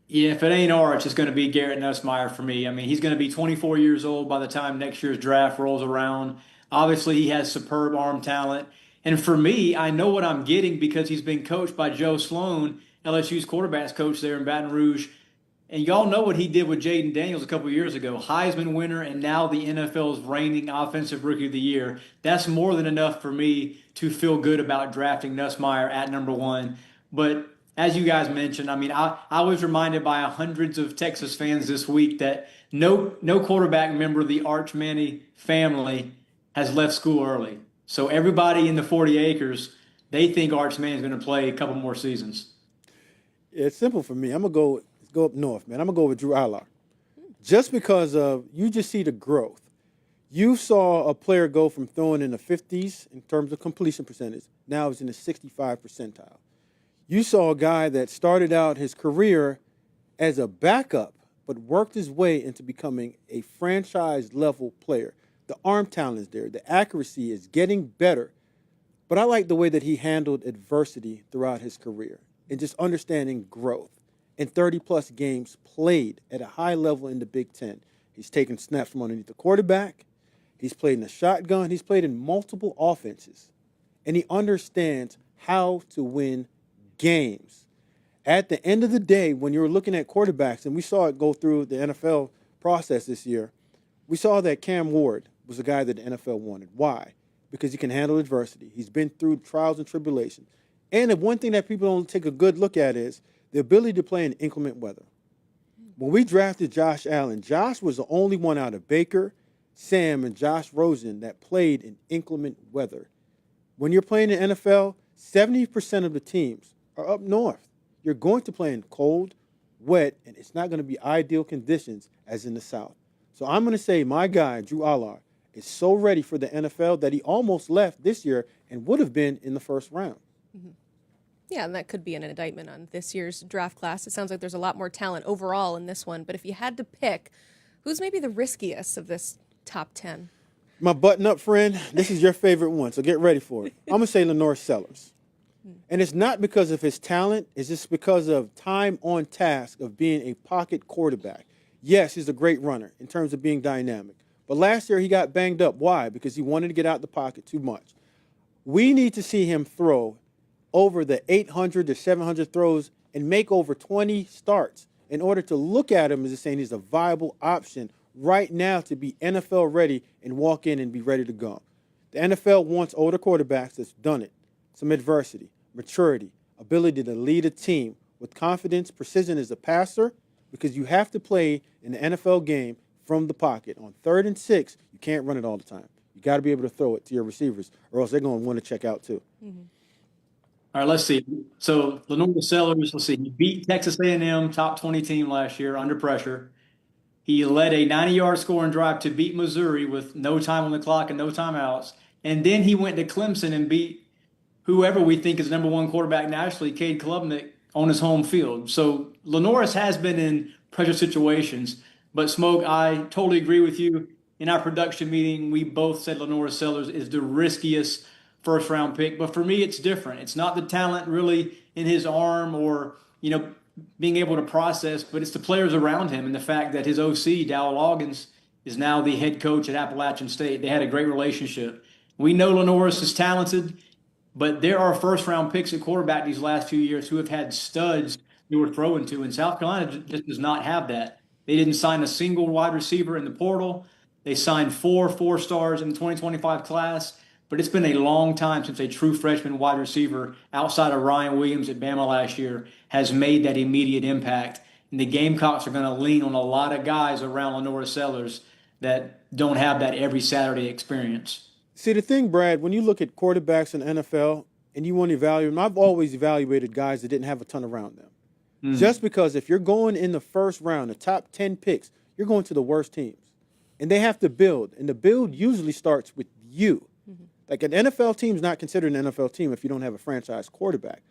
Yeah, if it ain't Arch, it's going to be Garrett Nussmeier for me. I mean, he's going to be 24 years old by the time next year's draft rolls around. Obviously, he has superb arm talent. And for me, I know what I'm getting because he's been coached by Joe Sloan, LSU's quarterbacks coach there in Baton Rouge. And y'all know what he did with Jaden Daniels a couple of years ago. Heisman winner and now the NFL's reigning offensive rookie of the year. That's more than enough for me to feel good about drafting Nussmeier at number one. But as you guys mentioned, I mean, I was reminded by hundreds of Texas fans this week that no quarterback member of the Arch Manning family has left school early. So everybody in the 40 acres, they think Arch Manning's going to play a couple more seasons. Yeah, it's simple for me. I'm going to go up north, man. I'm going to go with Drew Allar. Just because you just see the growth. You saw a player go from throwing in the 50s in terms of completion percentage. Now he's in the 65 percentile. You saw a guy that started out his career as a backup, but worked his way into becoming a franchise-level player. The arm talent is there. The accuracy is getting better. But I like the way that he handled adversity throughout his career and just understanding growth. In 30-plus games played at a high level in the Big Ten. He's taken snaps from underneath the quarterback. He's played in the shotgun. He's played in multiple offenses. And he understands how to win games. At the end of the day, when you're looking at quarterbacks, and we saw it go through the NFL process this year, we saw that Cam Ward was a guy that the NFL wanted. Why? Because he can handle adversity. He's been through trials and tribulations. And the one thing that people don't take a good look at is the ability to play in inclement weather. When we drafted Josh Allen, Josh was the only one out of Baker, Sam, and Josh Rosen that played in inclement weather. When you're playing in the NFL, 70% of the teams are up north. You're going to play in cold, wet, and it's not going to be ideal conditions as in the South. So I'm going to say my guy, Drew Allar, is so ready for the NFL that he almost left this year and would have been in the first round. Mm-hmm. Yeah, and that could be an indictment on this year's draft class. It sounds like there's a lot more talent overall in this one. But if you had to pick, who's maybe the riskiest of this top 10? My button-up friend, this is your favorite one, so get ready for it. I'm going to say Lenore Sellers. And it's not because of his talent. It's just because of time on task of being a pocket quarterback. Yes, he's a great runner in terms of being dynamic. But last year he got banged up. Why? Because he wanted to get out the pocket too much. We need to see him throw over the 800 to 700 throws and make over 20 starts in order to look at him as saying he's a viable option right now to be NFL ready and walk in and be ready to go. The NFL wants older quarterbacks that's done it. Some adversity, maturity, ability to lead a team with confidence, precision as a passer, because you have to play in the NFL game from the pocket. On 3rd and 6, you can't run it all the time. You got to be able to throw it to your receivers, or else they're going to want to check out too. Mm-hmm. All right, let's see. So Lenore Sellers, let's see. He beat Texas A&M, top 20 team last year under pressure. He led a 90-yard scoring drive to beat Missouri with no time on the clock and no timeouts. And then he went to Clemson and beat whoever we think is number one quarterback nationally, Cade Klubnik, on his home field. So Lenoris has been in pressure situations. But, Smoke, I totally agree with you. In our production meeting, we both said Lenore Sellers is the riskiest first round pick. But for me, it's different. It's not the talent really in his arm or, being able to process, but it's the players around him and the fact that his OC, Dowell Loggins, is now the head coach at Appalachian State. They had a great relationship. We know Lenoris is talented, but there are first-round picks at quarterback these last few years who have had studs who were throwing to, and South Carolina just does not have that. They didn't sign a single wide receiver in the portal. They signed 4 stars in the 2025 class, but it's been a long time since a true freshman wide receiver outside of Ryan Williams at Bama last year has made that immediate impact. And the Gamecocks are going to lean on a lot of guys around Lenora Sellers that don't have that every Saturday experience. See, the thing, Brad, when you look at quarterbacks in the NFL and you want to evaluate them, I've always evaluated guys that didn't have a ton around them. Mm-hmm. Just because if you're going in the first round, the top 10 picks, you're going to the worst teams. And they have to build. And the build usually starts with you. Mm-hmm. Like an NFL team is not considered an NFL team if you don't have a franchise quarterback.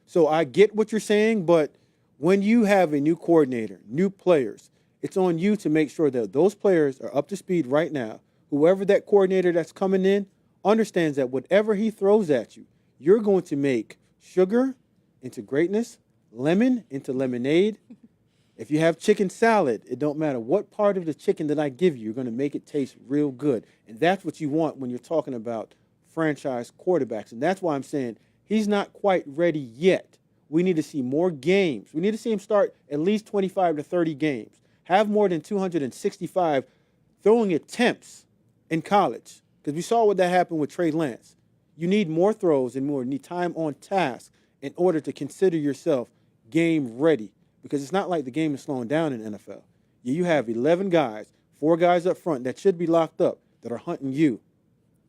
So I get what you're saying, but when you have a new coordinator, new players, it's on you to make sure that those players are up to speed right now. Whoever that coordinator that's coming in understands that whatever he throws at you, you're going to make sugar into greatness, lemon into lemonade. If you have chicken salad, it don't matter what part of the chicken that I give you, you're going to make it taste real good. And that's what you want when you're talking about franchise quarterbacks. And that's why I'm saying he's not quite ready yet. We need to see more games. We need to see him start at least 25 to 30 games. Have more than 265 throwing attempts in college. Because we saw what that happened with Trey Lance. You need more throws and more. You need time on task in order to consider yourself game ready. Because it's not like the game is slowing down in the NFL. You have 11 guys, 4 guys up front that should be locked up that are hunting you.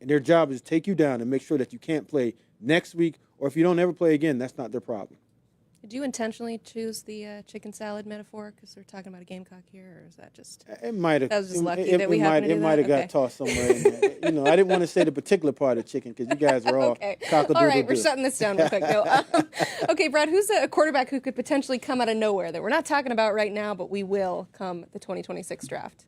And their job is to take you down and make sure that you can't play next week, or if you don't ever play again, that's not their problem. Did you intentionally choose the chicken salad metaphor because we're talking about a Gamecock here, or is that just? It might have. That was just lucky that we happened to do that? It might have got tossed somewhere in there. I didn't want to say the particular part of chicken because you guys are all cock-a-doodle-doo. All right, we're shutting this down real quick. No. Okay, Brad, who's a quarterback who could potentially come out of nowhere that we're not talking about right now, but we will come the 2026 draft?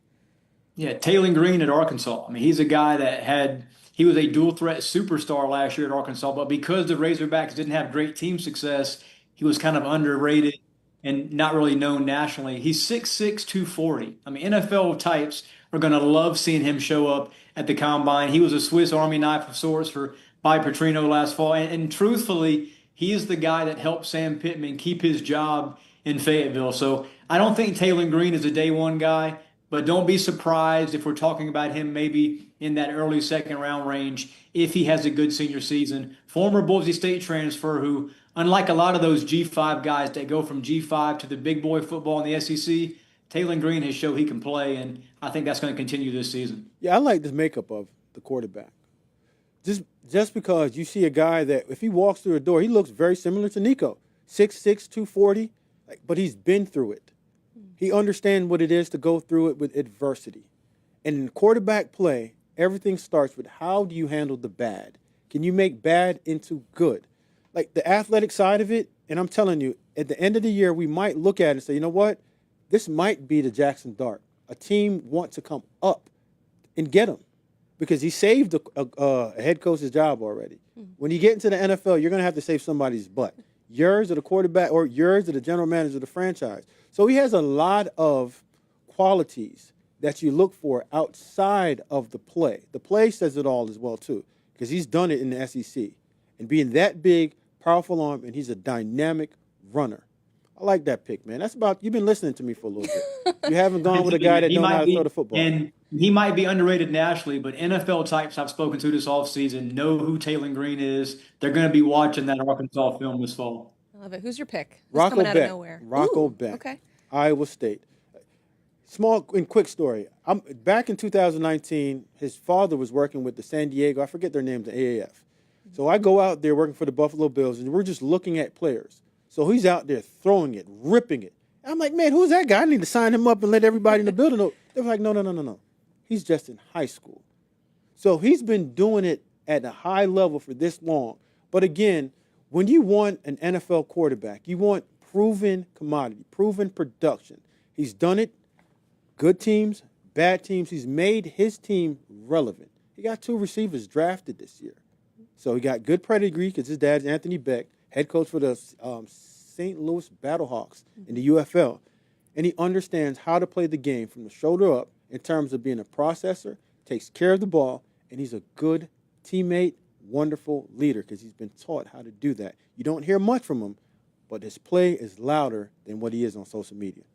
Yeah, Taylor Green at Arkansas. I mean, he's a guy that he was a dual threat superstar last year at Arkansas, but because the Razorbacks didn't have great team success, he was kind of underrated and not really known nationally. He's 6'6", 240. I mean, NFL types are going to love seeing him show up at the Combine. He was a Swiss Army knife of sorts for Bobby Petrino last fall. And truthfully, he is the guy that helped Sam Pittman keep his job in Fayetteville. So I don't think Taylor Green is a day one guy, but don't be surprised if we're talking about him maybe in that early second round range if he has a good senior season. Former Boise State transfer who, unlike a lot of those G5 guys that go from G5 to the big boy football in the SEC, Taylor Green has shown he can play, and I think that's going to continue this season. Yeah, I like this makeup of the quarterback. Just because you see a guy that if he walks through a door, he looks very similar to Nico. 6'6", 240, but he's been through it. He understands what it is to go through it with adversity. And in quarterback play, everything starts with how do you handle the bad? Can you make bad into good? Like the athletic side of it, and I'm telling you, at the end of the year, we might look at it and say, you know what? This might be the Jackson Dart. A team wants to come up and get him because he saved a head coach's job already. When you get into the NFL, you're going to have to save somebody's butt. Yours or the quarterback or yours or the general manager of the franchise. So he has a lot of qualities that you look for outside of the play. The play says it all as well, too, because he's done it in the SEC. And being that big, powerful arm, and he's a dynamic runner. I like that pick, man. That's about, you've been listening to me for a little bit. You haven't gone with a guy that knows how to throw the football. And he might be underrated nationally, but NFL types I've spoken to this offseason know who Taylor Green is. They're going to be watching that Arkansas film this fall. I love it. Who's your pick? Who's Rocco coming out Beck. of nowhere? Rocco Beck. Okay. Iowa State. Small and quick story. Back in 2019, his father was working with the San Diego, I forget their name, the AAF. So I go out there working for the Buffalo Bills, and we're just looking at players. So he's out there throwing it, ripping it. I'm like, man, who's that guy? I need to sign him up and let everybody in the building know. They were like, no. He's just in high school. So he's been doing it at a high level for this long. But again, when you want an NFL quarterback, you want proven commodity, proven production. He's done it. Good teams, bad teams. He's made his team relevant. He got 2 receivers drafted this year. So he got good pedigree because his dad's Anthony Beck, head coach for the St. Louis Battlehawks in the UFL. And he understands how to play the game from the shoulder up in terms of being a processor, takes care of the ball, and he's a good teammate, wonderful leader because he's been taught how to do that. You don't hear much from him, but his play is louder than what he is on social media.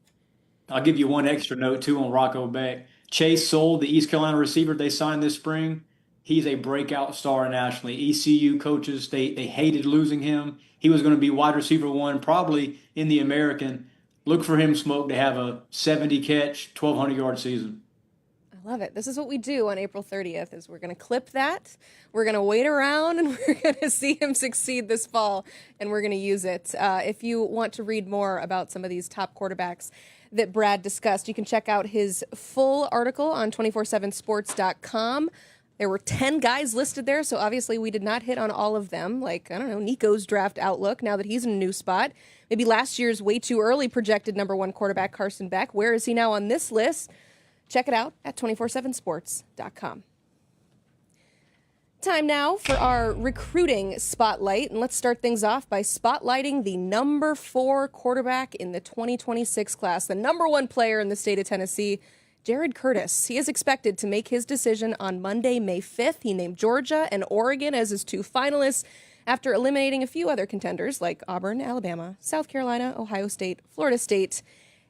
I'll give you one extra note, too, on Rocco Beck. Chase Soul, the East Carolina receiver they signed this spring, he's a breakout star nationally. ECU coaches, they hated losing him. He was going to be wide receiver 1 probably in the American. Look for him, Smoke, to have a 70-catch, 1,200-yard season. I love it. This is what we do on April 30th is we're going to clip that. We're going to wait around and we're going to see him succeed this fall, and we're going to use it. If you want to read more about some of these top quarterbacks that Brad discussed, you can check out his full article on 247sports.com. There were 10 guys listed there, so obviously we did not hit on all of them, like, I don't know, Nico's draft outlook now that he's in a new spot. Maybe last year's way too early projected #1 quarterback Carson Beck. Where is he now on this list? Check it out at 247sports.com. Time now for our recruiting spotlight, and let's start things off by spotlighting the #4 quarterback in the 2026 class, the #1 player in the state of Tennessee, Jared Curtis. He is expected to make his decision on Monday, May 5th. He named Georgia and Oregon as his 2 finalists after eliminating a few other contenders like Auburn, Alabama, South Carolina, Ohio State, Florida State,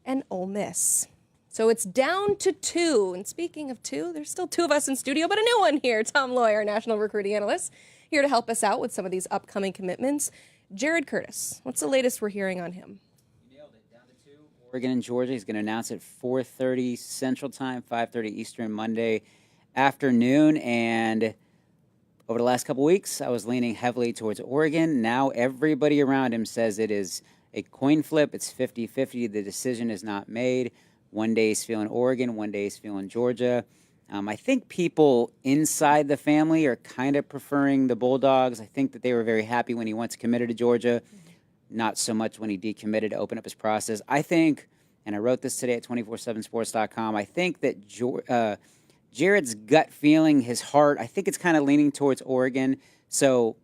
and Ole Miss. So it's down to 2. And speaking of 2, there's still 2 of us in studio, but a new one here. Tom Loy, our national recruiting analyst, here to help us out with some of these upcoming commitments. Jared Curtis, what's the latest we're hearing on him? You nailed it. Down to 2. Oregon and Georgia. He's going to announce at 4:30 Central Time, 5:30 Eastern Monday afternoon. And over the last couple weeks, I was leaning heavily towards Oregon. Now everybody around him says it is a coin flip. It's 50-50. The decision is not made. One day he's feeling Oregon, one day he's feeling Georgia. I think people inside the family are kind of preferring the Bulldogs. I think that they were very happy when he once committed to Georgia, not so much when he decommitted to open up his process. I think, and I wrote this today at 247sports.com, I think that Jared's gut feeling, his heart, I think it's kind of leaning towards Oregon. So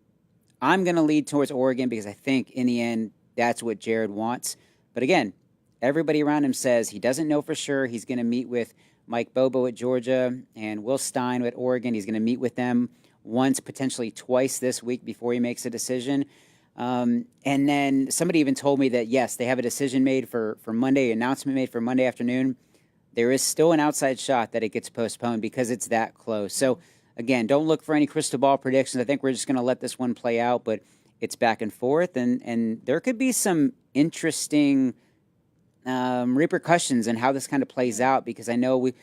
I'm going to lead towards Oregon because I think in the end that's what Jared wants. But again, everybody around him says he doesn't know for sure. He's going to meet with Mike Bobo at Georgia and Will Stein at Oregon. He's going to meet with them once, potentially twice this week before he makes a decision. And then somebody even told me that, yes, they have a decision made for Monday, announcement made for Monday afternoon. There is still an outside shot that it gets postponed because it's that close. So, again, don't look for any crystal ball predictions. I think we're just going to let this one play out, but it's back and forth. And there could be some interesting repercussions in how this kind of plays out, because I know we've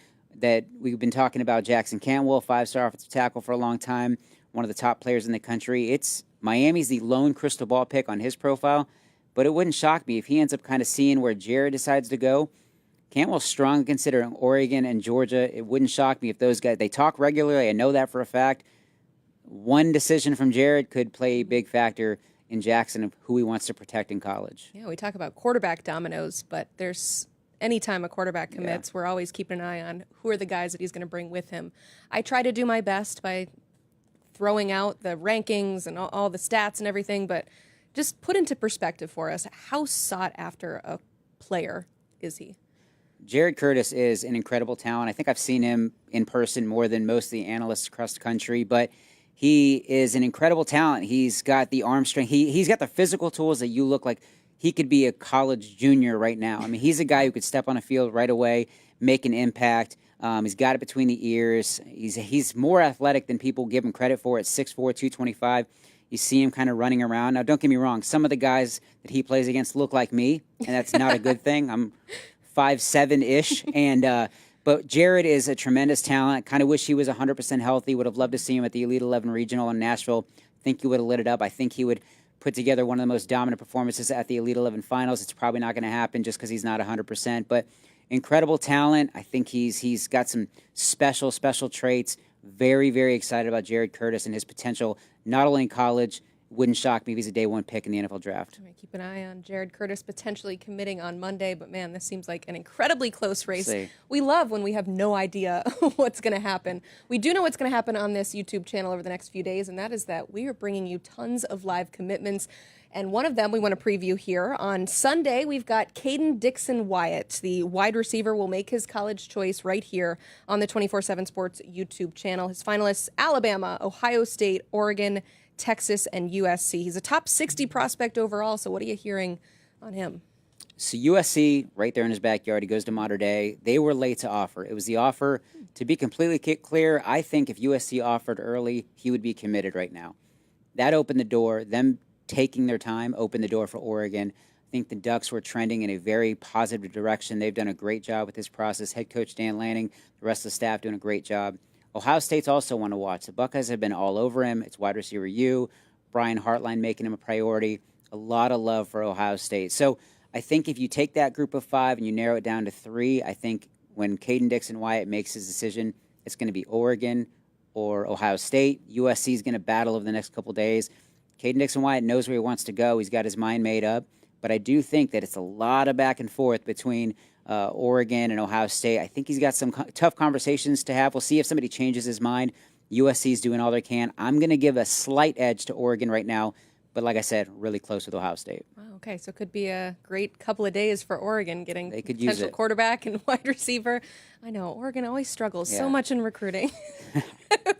been talking about Jackson Cantwell, 5-star offensive tackle for a long time, one of the top players in the country. Miami's the lone crystal ball pick on his profile, but it wouldn't shock me if he ends up kind of seeing where Jared decides to go. Cantwell's strong considering Oregon and Georgia. It wouldn't shock me if those guys, they talk regularly. I know that for a fact. One decision from Jared could play a big factor in Jackson of who he wants to protect in college. Yeah, we talk about quarterback dominoes, but there's anytime a quarterback commits, we're always keeping an eye on who are the guys that he's going to bring with him. I try to do my best by throwing out the rankings and all the stats and everything, but just put into perspective for us, how sought after a player is he? Jared Curtis is an incredible talent. I think I've seen him in person more than most of the analysts across the country, but he is an incredible talent. He's got the arm strength. He's got the physical tools that you look like he could be a college junior right now. I mean, he's a guy who could step on a field right away, make an impact. He's got it between the ears. He's more athletic than people give him credit for at 6'4", 225. You see him kind of running around. Now, don't get me wrong. Some of the guys that he plays against look like me, and that's not a good thing. I'm 5'7"-ish, but Jared is a tremendous talent. Kind of wish he was 100% healthy. Would have loved to see him at the Elite 11 Regional in Nashville. Think he would have lit it up. I think he would put together one of the most dominant performances at the Elite 11 Finals. It's probably not going to happen just because he's not 100%, but incredible talent. I think he's got some special traits. Very, very excited about Jared Curtis and his potential, not only in college, Wouldn't shock me if he's a day one pick in the NFL draft. I'm going to keep an eye on Jared Curtis potentially committing on Monday, but man, this seems like an incredibly close race. We love when we have no idea what's going to happen. We do know what's going to happen on this YouTube channel over the next few days, and that is that we are bringing you tons of live commitments. And one of them we want to preview here. On Sunday, we've got Caden Dixon-Wyatt. The wide receiver will make his college choice right here on the 24/7 Sports YouTube channel. His finalists, Alabama, Ohio State, Oregon, Texas, and USC. He's a top 60 prospect overall, so what are you hearing on him? So USC, right there in his backyard, he goes to Mater Dei. They were late to offer. It was the offer. To be completely clear, I think if USC offered early, he would be committed right now. That opened the door. Them taking their time opened the door for Oregon. I think the Ducks were trending in a very positive direction. They've done a great job with this process. Head coach Dan Lanning, the rest of the staff doing a great job. Ohio State's also one to watch. The Buckeyes have been all over him. It's wide receiver U, Brian Hartline making him a priority. A lot of love for Ohio State. So I think if you take that group of 5 and you narrow it down to 3, I think when Caden Dixon-Wyatt makes his decision, it's going to be Oregon or Ohio State. USC is going to battle over the next couple days. Caden Dixon-Wyatt knows where he wants to go. He's got his mind made up. But I do think that it's a lot of back and forth between Oregon and Ohio State. I think he's got some tough conversations to have. We'll see if somebody changes his mind. USC is doing all they can. I'm going to give a slight edge to Oregon right now. But like I said, really close with Ohio State. Wow, okay, so it could be a great couple of days for Oregon getting they could potential use it. Quarterback and wide receiver. I know, Oregon always struggles so much in recruiting.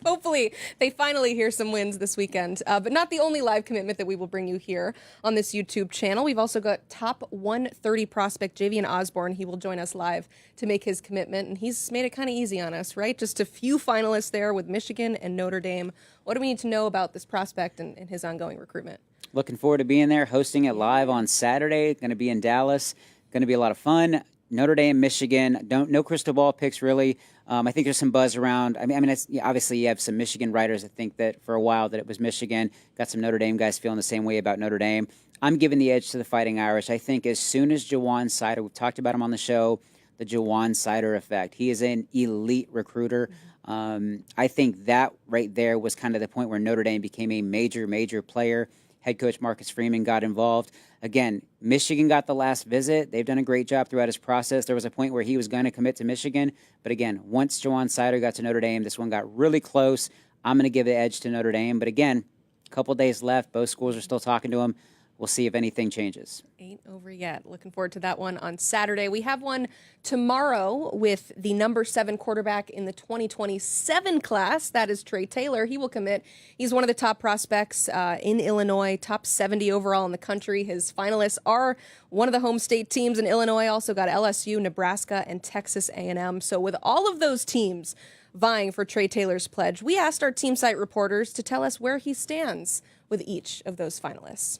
Hopefully, they finally hear some wins this weekend. But not the only live commitment that we will bring you here on this YouTube channel. We've also got top 130 prospect Javian Osborne. He will join us live to make his commitment, and he's made it kind of easy on us, right? Just a few finalists there with Michigan and Notre Dame. What do we need to know about this prospect and his ongoing recruitment? Looking forward to being there, hosting it live on Saturday. Going to be in Dallas. Going to be a lot of fun. Notre Dame, Michigan. No crystal ball picks really. I think there's some buzz around. I mean, obviously you have some Michigan writers that think that for a while that it was Michigan. Got some Notre Dame guys feeling the same way about Notre Dame. I'm giving the edge to the Fighting Irish. I think as soon as Jawan Sider, we've talked about him on the show, the Jawan Sider effect. He is an elite recruiter. I think that right there was kind of the point where Notre Dame became a major player. Head coach Marcus Freeman got involved. Again, Michigan got the last visit. They've done a great job throughout his process. There was a point where he was going to commit to Michigan. But again, once Jawan Sider got to Notre Dame, this one got really close. I'm going to give the edge to Notre Dame. But again, a couple days left. Both schools are still talking to him. We'll see if anything changes. Ain't over yet. Looking forward to that one on Saturday. We have one tomorrow with the number 7 quarterback in the 2027 class. That is Trae Taylor. He will commit. He's one of the top prospects in Illinois, top 70 overall in the country. His finalists are one of the home state teams in Illinois. Also got LSU, Nebraska, and Texas A&M. So with all of those teams vying for Trae Taylor's pledge, we asked our team site reporters to tell us where he stands with each of those finalists.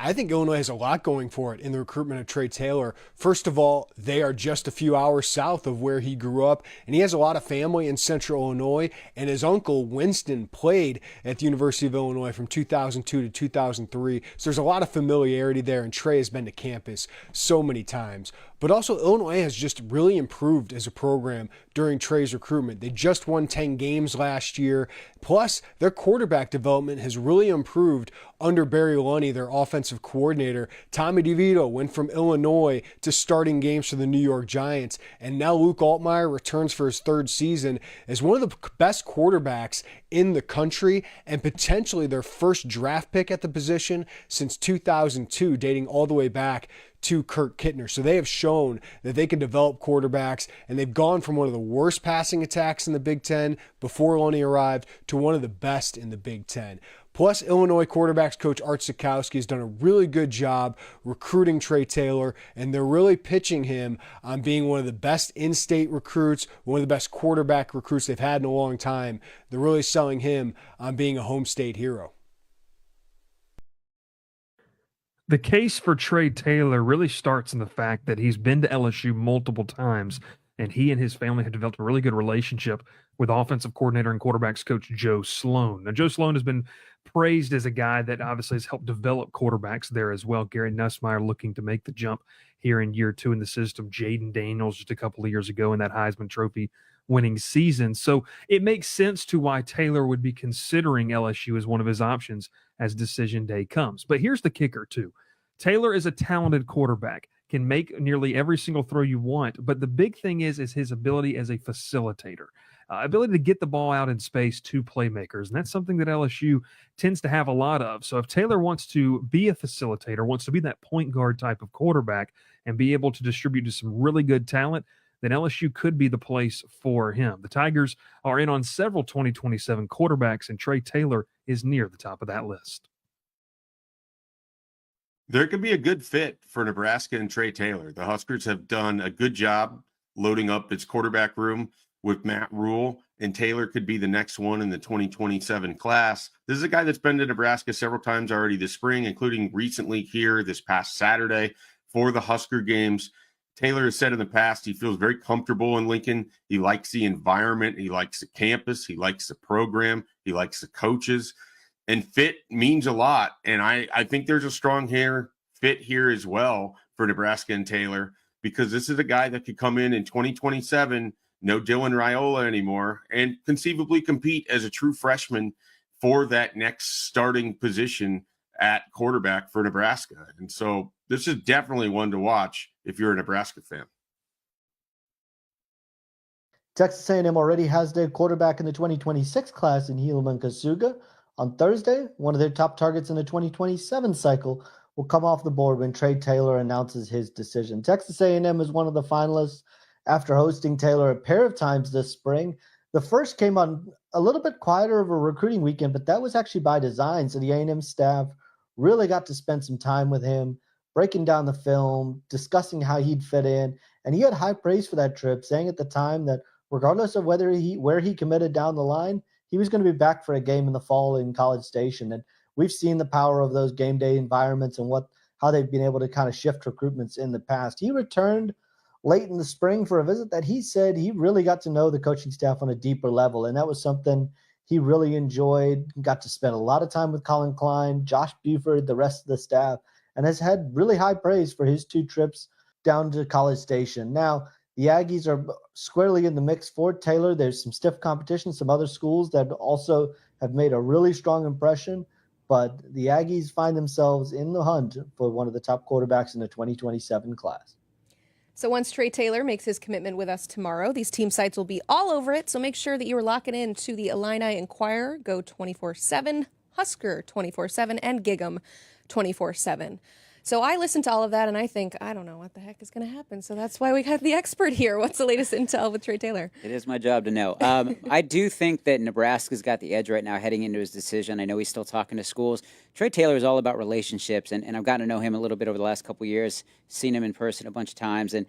I think Illinois has a lot going for it in the recruitment of Trae Taylor. First of all, they are just a few hours south of where he grew up, and he has a lot of family in Central Illinois, and his uncle Winston played at the University of Illinois from 2002 to 2003, so there's a lot of familiarity there, and Trae has been to campus so many times. But also, Illinois has just really improved as a program during Trae's recruitment. They just won 10 games last year. Plus, their quarterback development has really improved under Barry Lunny, their offensive coordinator. Tommy DeVito went from Illinois to starting games for the New York Giants. And now Luke Altmaier returns for his 3rd season as one of the best quarterbacks in the country and potentially their first draft pick at the position since 2002, dating all the way back to Kirk Kittner. So they have shown that they can develop quarterbacks, and they've gone from one of the worst passing attacks in the Big Ten before Loney arrived to one of the best in the Big Ten. Plus, Illinois quarterbacks coach Art Sikowski has done a really good job recruiting Trae Taylor, and they're really pitching him on being one of the best in-state recruits, one of the best quarterback recruits they've had in a long time. They're really selling him on being a home state hero. The case for Trae Taylor really starts in the fact that he's been to LSU multiple times, and he and his family have developed a really good relationship with offensive coordinator and quarterbacks coach Joe Sloan. Now, Joe Sloan has been praised as a guy that obviously has helped develop quarterbacks there as well. Garrett Nussmeier looking to make the jump here in year 2 in the system. Jaden Daniels just a couple of years ago in that Heisman Trophy winning seasons. So it makes sense to why Taylor would be considering LSU as one of his options as decision day comes. But here's the kicker, too. Taylor is a talented quarterback, can make nearly every single throw you want, but the big thing is his ability as a facilitator, ability to get the ball out in space to playmakers, and that's something that LSU tends to have a lot of. So if Taylor wants to be a facilitator, wants to be that point guard type of quarterback and be able to distribute to some really good talent, then LSU could be the place for him. The Tigers are in on several 2027 quarterbacks, and Trae Taylor is near the top of that list. There could be a good fit for Nebraska and Trae Taylor. The Huskers have done a good job loading up its quarterback room with Matt Rule, and Taylor could be the next one in the 2027 class. This is a guy that's been to Nebraska several times already this spring, including recently here this past Saturday for the Husker games. Taylor has said in the past he feels very comfortable in Lincoln. He likes the environment. He likes the campus. He likes the program. He likes the coaches. And fit means a lot. And I think there's a strong fit here as well for Nebraska and Taylor, because this is a guy that could come in 2027, no Dylan Raiola anymore, and conceivably compete as a true freshman for that next starting position at quarterback for Nebraska. And so this is definitely one to watch if you're a Nebraska fan. Texas A&M already has their quarterback in the 2026 class in Helaman Kasuga. On Thursday, one of their top targets in the 2027 cycle will come off the board when Trae Taylor announces his decision. Texas A&M is one of the finalists after hosting Taylor a pair of times this spring. The first came on a little bit quieter of a recruiting weekend, but that was actually by design. So the A&M staff really got to spend some time with him, breaking down the film, discussing how he'd fit in. And he had high praise for that trip, saying at the time that regardless of where he committed down the line, he was going to be back for a game in the fall in College Station. And we've seen the power of those game day environments and how they've been able to kind of shift recruitments in the past. He returned late in the spring for a visit that he said he really got to know the coaching staff on a deeper level. And that was something he really enjoyed, got to spend a lot of time with Colin Klein, Josh Buford, the rest of the staff, and has had really high praise for his 2 trips down to College Station. Now, the Aggies are squarely in the mix for Taylor. There's some stiff competition, some other schools that also have made a really strong impression, but the Aggies find themselves in the hunt for one of the top quarterbacks in the 2027 class. So once Trae Taylor makes his commitment with us tomorrow, these team sites will be all over it. So make sure that you are locking in to the Illini Inquirer, Go 24/7, Husker 24/7, and Gig'em 24/7. So I listen to all of that and I think, I don't know what the heck is going to happen. So that's why we got the expert here. What's the latest intel with Trae Taylor? It is my job to know. I do think that Nebraska's got the edge right now heading into his decision. I know he's still talking to schools. Trae Taylor is all about relationships, and I've gotten to know him a little bit over the last couple of years, seen him in person a bunch of times, and,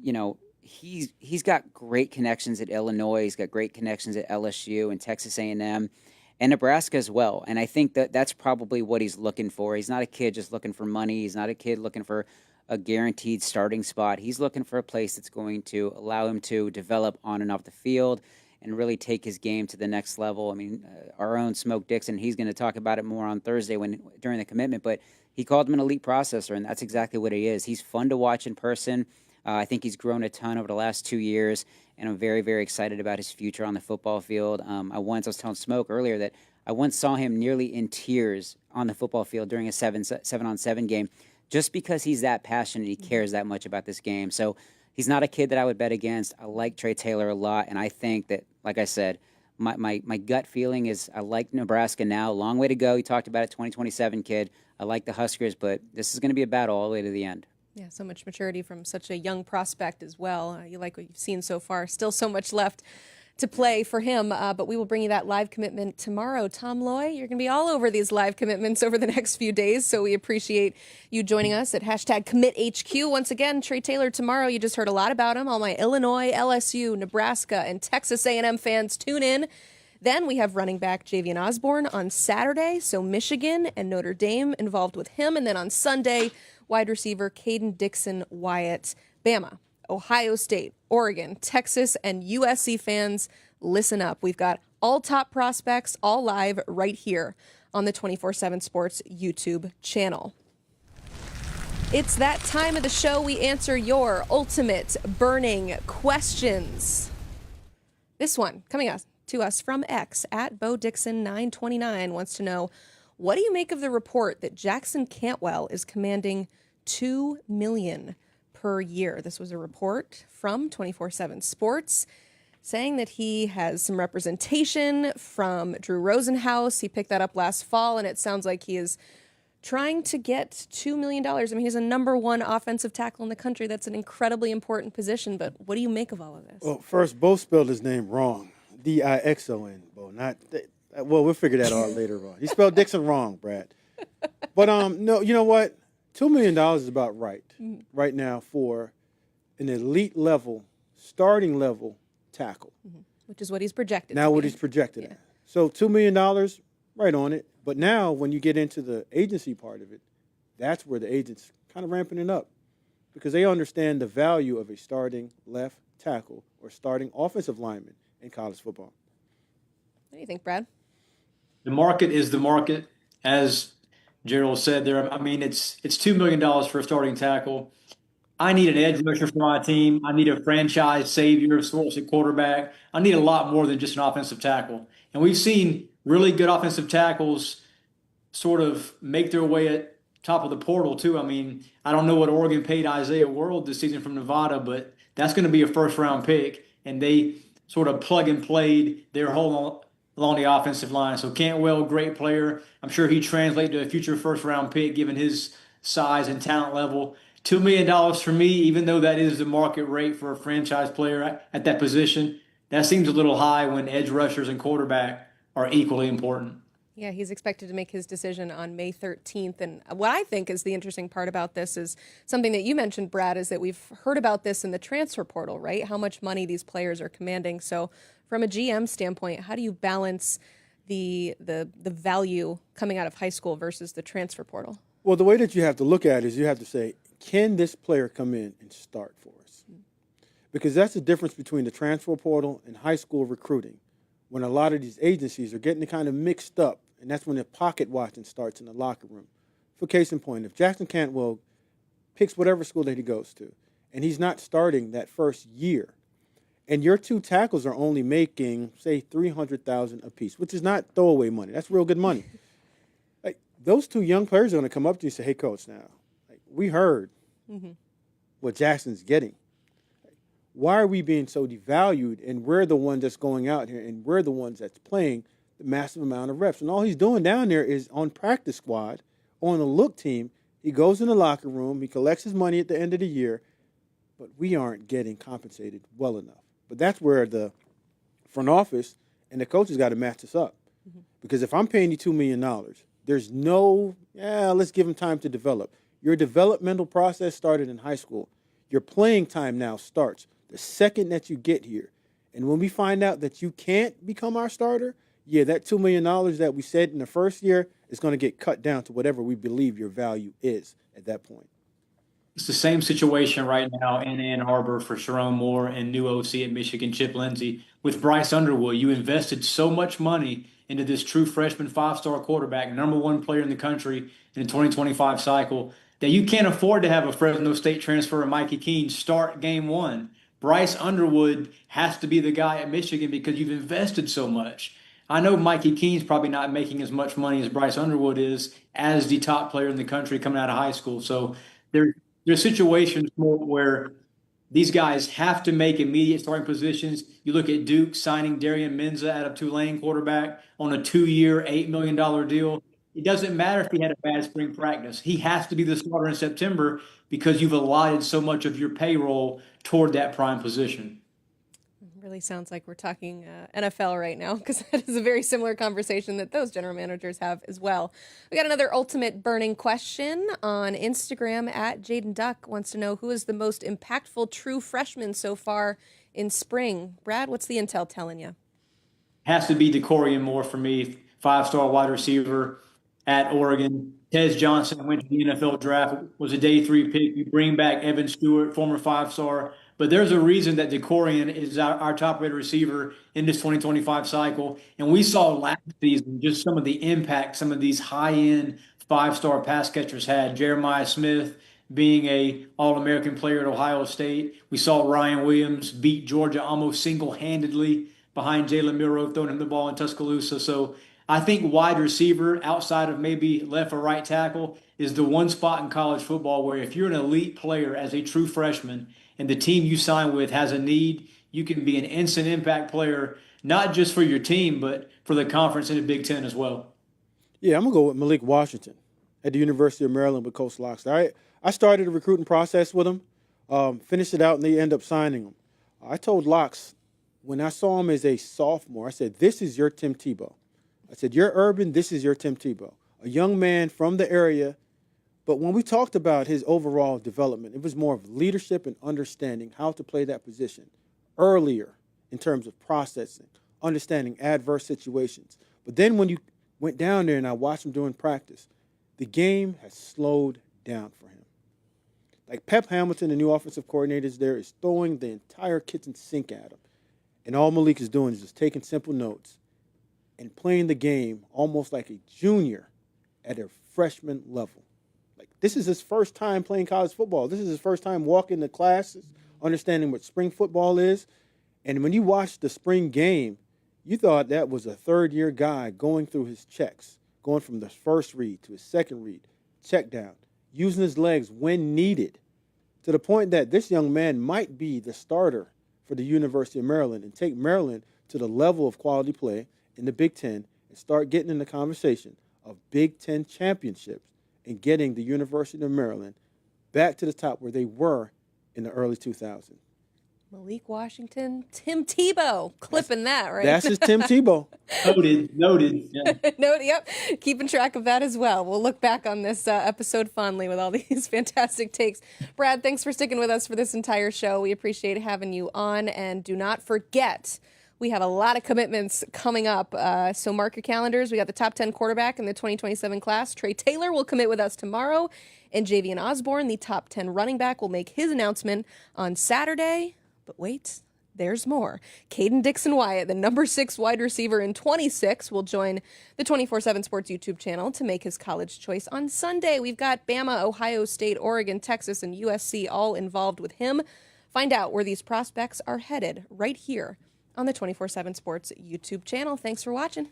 you know, he's got great connections at Illinois. He's got great connections at LSU and Texas A&M. And Nebraska as well. And I think that that's probably what he's looking for. He's not a kid just looking for money. He's not a kid looking for a guaranteed starting spot. He's looking for a place that's going to allow him to develop on and off the field and really take his game to the next level. I mean, our own Smoke Dixon, he's going to talk about it more on Thursday during the commitment, but he called him an elite processor, and that's exactly what he is. He's fun to watch in person. I think he's grown a ton over the last 2 years, and I'm very, very excited about his future on the football field. I was telling Smoke earlier that I once saw him nearly in tears on the football field during a 7-on-7 game, just because he's that passionate, he cares that much about this game. So he's not a kid that I would bet against. I like Trae Taylor a lot, and I think that, like I said, my gut feeling is I like Nebraska now. Long way to go. You talked about it, 2027 kid. I like the Huskers, but this is going to be a battle all the way to the end. Yeah, so much maturity from such a young prospect as well. You like what you've seen so far. Still so much left to play for him, but we will bring you that live commitment tomorrow. Tom Loy, you're going to be all over these live commitments over the next few days, so we appreciate you joining us at #CommitHQ. Once again, Trae Taylor tomorrow. You just heard a lot about him. All my Illinois, LSU, Nebraska, and Texas A&M fans, tune in. Then we have running back Javian Osborne on Saturday, so Michigan and Notre Dame involved with him. And then on Sunday, wide receiver Caden Dixon Wyatt. Bama, Ohio State, Oregon, Texas, and USC fans, listen up. We've got all top prospects, all live right here on the 24/7 Sports YouTube channel. It's that time of the show we answer your ultimate burning questions. This one coming to us from X at Bo Dixon 929 wants to know, what do you make of the report that Jackson Cantwell is commanding $2 million per year? This was a report from 24/7 Sports saying that he has some representation from Drew Rosenhaus. He picked that up last fall, and it sounds like he is trying to get $2 million. I mean, he's a number one offensive tackle in the country. That's an incredibly important position, but what do you make of all of this? Well, first, Bo spelled his name wrong. Dixon, Bo, not. Well, we'll figure that out later on. He spelled Dixon wrong, Brad. But no, you know what? $2 million is about right now for an elite level, starting level tackle. Which is what he's projected. Now what he's projected at. So $2 million, right on it. But now when you get into the agency part of it, that's where the agents kind of ramping it up because they understand the value of a starting left tackle or starting offensive lineman in college football. What do you think, Brad? The market is the market, as Gerald said there. I mean, it's $2 million for a starting tackle. I need an edge rusher for my team. I need a franchise savior, source at quarterback. I need a lot more than just an offensive tackle. And we've seen really good offensive tackles sort of make their way at top of the portal too. I mean, I don't know what Oregon paid Isaiah World this season from Nevada, but that's going to be a first-round pick, and they sort of plug and played their whole along the offensive line. So Cantwell, great player. I'm sure he translates to a future first-round pick given his size and talent level. $2 million for me, even though that is the market rate for a franchise player at that position, that seems a little high when edge rushers and quarterback are equally important. Yeah, he's expected to make his decision on May 13th. And what I think is the interesting part about this is something that you mentioned, Brad, is that we've heard about this in the transfer portal, right? How much money these players are commanding. So from a GM standpoint, how do you balance the value coming out of high school versus the transfer portal? Well, the way that you have to look at it is you have to say, can this player come in and start for us? Because that's the difference between the transfer portal and high school recruiting, when a lot of these agencies are getting kind of mixed up, and that's when the pocket watching starts in the locker room. For case in point, if Jackson Cantwell picks whatever school that he goes to, and he's not starting that first year, and your two tackles are only making, say, $300,000 apiece, which is not throwaway money. That's real good money. Like, those two young players are going to come up to you and say, hey, coach, now, we heard what Jackson's getting. Why are we being so devalued, and we're the one that's going out here, and we're the ones that's playing the massive amount of reps? And all he's doing down there is on practice squad, on the look team. He goes in the locker room, he collects his money at the end of the year, but we aren't getting compensated well enough. But that's where the front office and the coaches got to match this up. Because if I'm paying you $2 million, there's no, let's give him time to develop. Your developmental process started in high school. Your playing time now starts the second that you get here. And when we find out that you can't become our starter, that $2 million that we said in the first year is going to get cut down to whatever we believe your value is at that point. It's the same situation right now in Ann Arbor for Sharon Moore and new OC at Michigan, Chip Lindsey. With Bryce Underwood, you invested so much money into this true freshman five-star quarterback, number one player in the country in the 2025 cycle, that you can't afford to have a Fresno State transfer and Mikey Keene start game one. Bryce Underwood has to be the guy at Michigan because you've invested so much. I know Mikey Keene's probably not making as much money as Bryce Underwood is as the top player in the country coming out of high school. So there's situations where these guys have to make immediate starting positions. You look at Duke signing Darian Menza out of Tulane, quarterback, on a 2-year, $8 million deal. It doesn't matter if he had a bad spring practice. He has to be the starter in September because you've allotted so much of your payroll toward that prime position. It really sounds like we're talking NFL right now, because that is a very similar conversation that those general managers have as well. We got another ultimate burning question on Instagram at Jaden Duck wants to know, who is the most impactful true freshman so far in spring? Brad, what's the intel telling you? Has to be DeCorian Moore for me, five-star wide receiver at Oregon. Tez Johnson went to the NFL draft, was a day 3 pick. You bring back Evan Stewart, former five-star. But there's a reason that DeCorian is our top-rated receiver in this 2025 cycle. And we saw last season just some of the impact some of these high-end five-star pass catchers had. Jeremiah Smith being a All-American player at Ohio State. We saw Ryan Williams beat Georgia almost single-handedly behind Jalen Milroe throwing him the ball in Tuscaloosa. So I think wide receiver outside of maybe left or right tackle is the one spot in college football where if you're an elite player as a true freshman and the team you sign with has a need, you can be an instant impact player, not just for your team, but for the conference and the Big Ten as well. Yeah, I'm going to go with Malik Washington at the University of Maryland with Coach Locksley. I started a recruiting process with him, finished it out, and they end up signing him. I told Locks when I saw him as a sophomore, I said, this is your Tim Tebow. I said, you're urban, this is your Tim Tebow. A young man from the area, but when we talked about his overall development, it was more of leadership and understanding how to play that position earlier in terms of processing, understanding adverse situations. But then when you went down there and I watched him doing practice, the game has slowed down for him. Like Pep Hamilton, the new offensive coordinator, is there, is throwing the entire kitchen sink at him. And all Malik is doing is just taking simple notes and playing the game almost like a junior at a freshman level. Like, this is his first time playing college football. This is his first time walking the classes, understanding what spring football is. And when you watch the spring game, you thought that was a third-year guy going through his checks, going from the first read to his second read, check down, using his legs when needed, to the point that this young man might be the starter for the University of Maryland and take Maryland to the level of quality play in the Big Ten and start getting in the conversation of Big Ten championships and getting the University of Maryland back to the top where they were in the early 2000s. Malik Washington, Tim Tebow, clipping that, right? That's his Tim Tebow. Noted. Yeah. Yep. Keeping track of that as well. We'll look back on this episode fondly with all these fantastic takes. Brad, thanks for sticking with us for this entire show. We appreciate having you on. And do not forget, we have a lot of commitments coming up. So mark your calendars. We got the top 10 quarterback in the 2027 class. Trae Taylor will commit with us tomorrow. And Javian Osborne, the top 10 running back, will make his announcement on Saturday. But wait, there's more. Caden Dixon-Wyatt, the number 6 wide receiver in 26, will join the 24/7 Sports YouTube channel to make his college choice on Sunday. We've got Bama, Ohio State, Oregon, Texas, and USC all involved with him. Find out where these prospects are headed right here on the 24/7 Sports YouTube channel. Thanks for watching.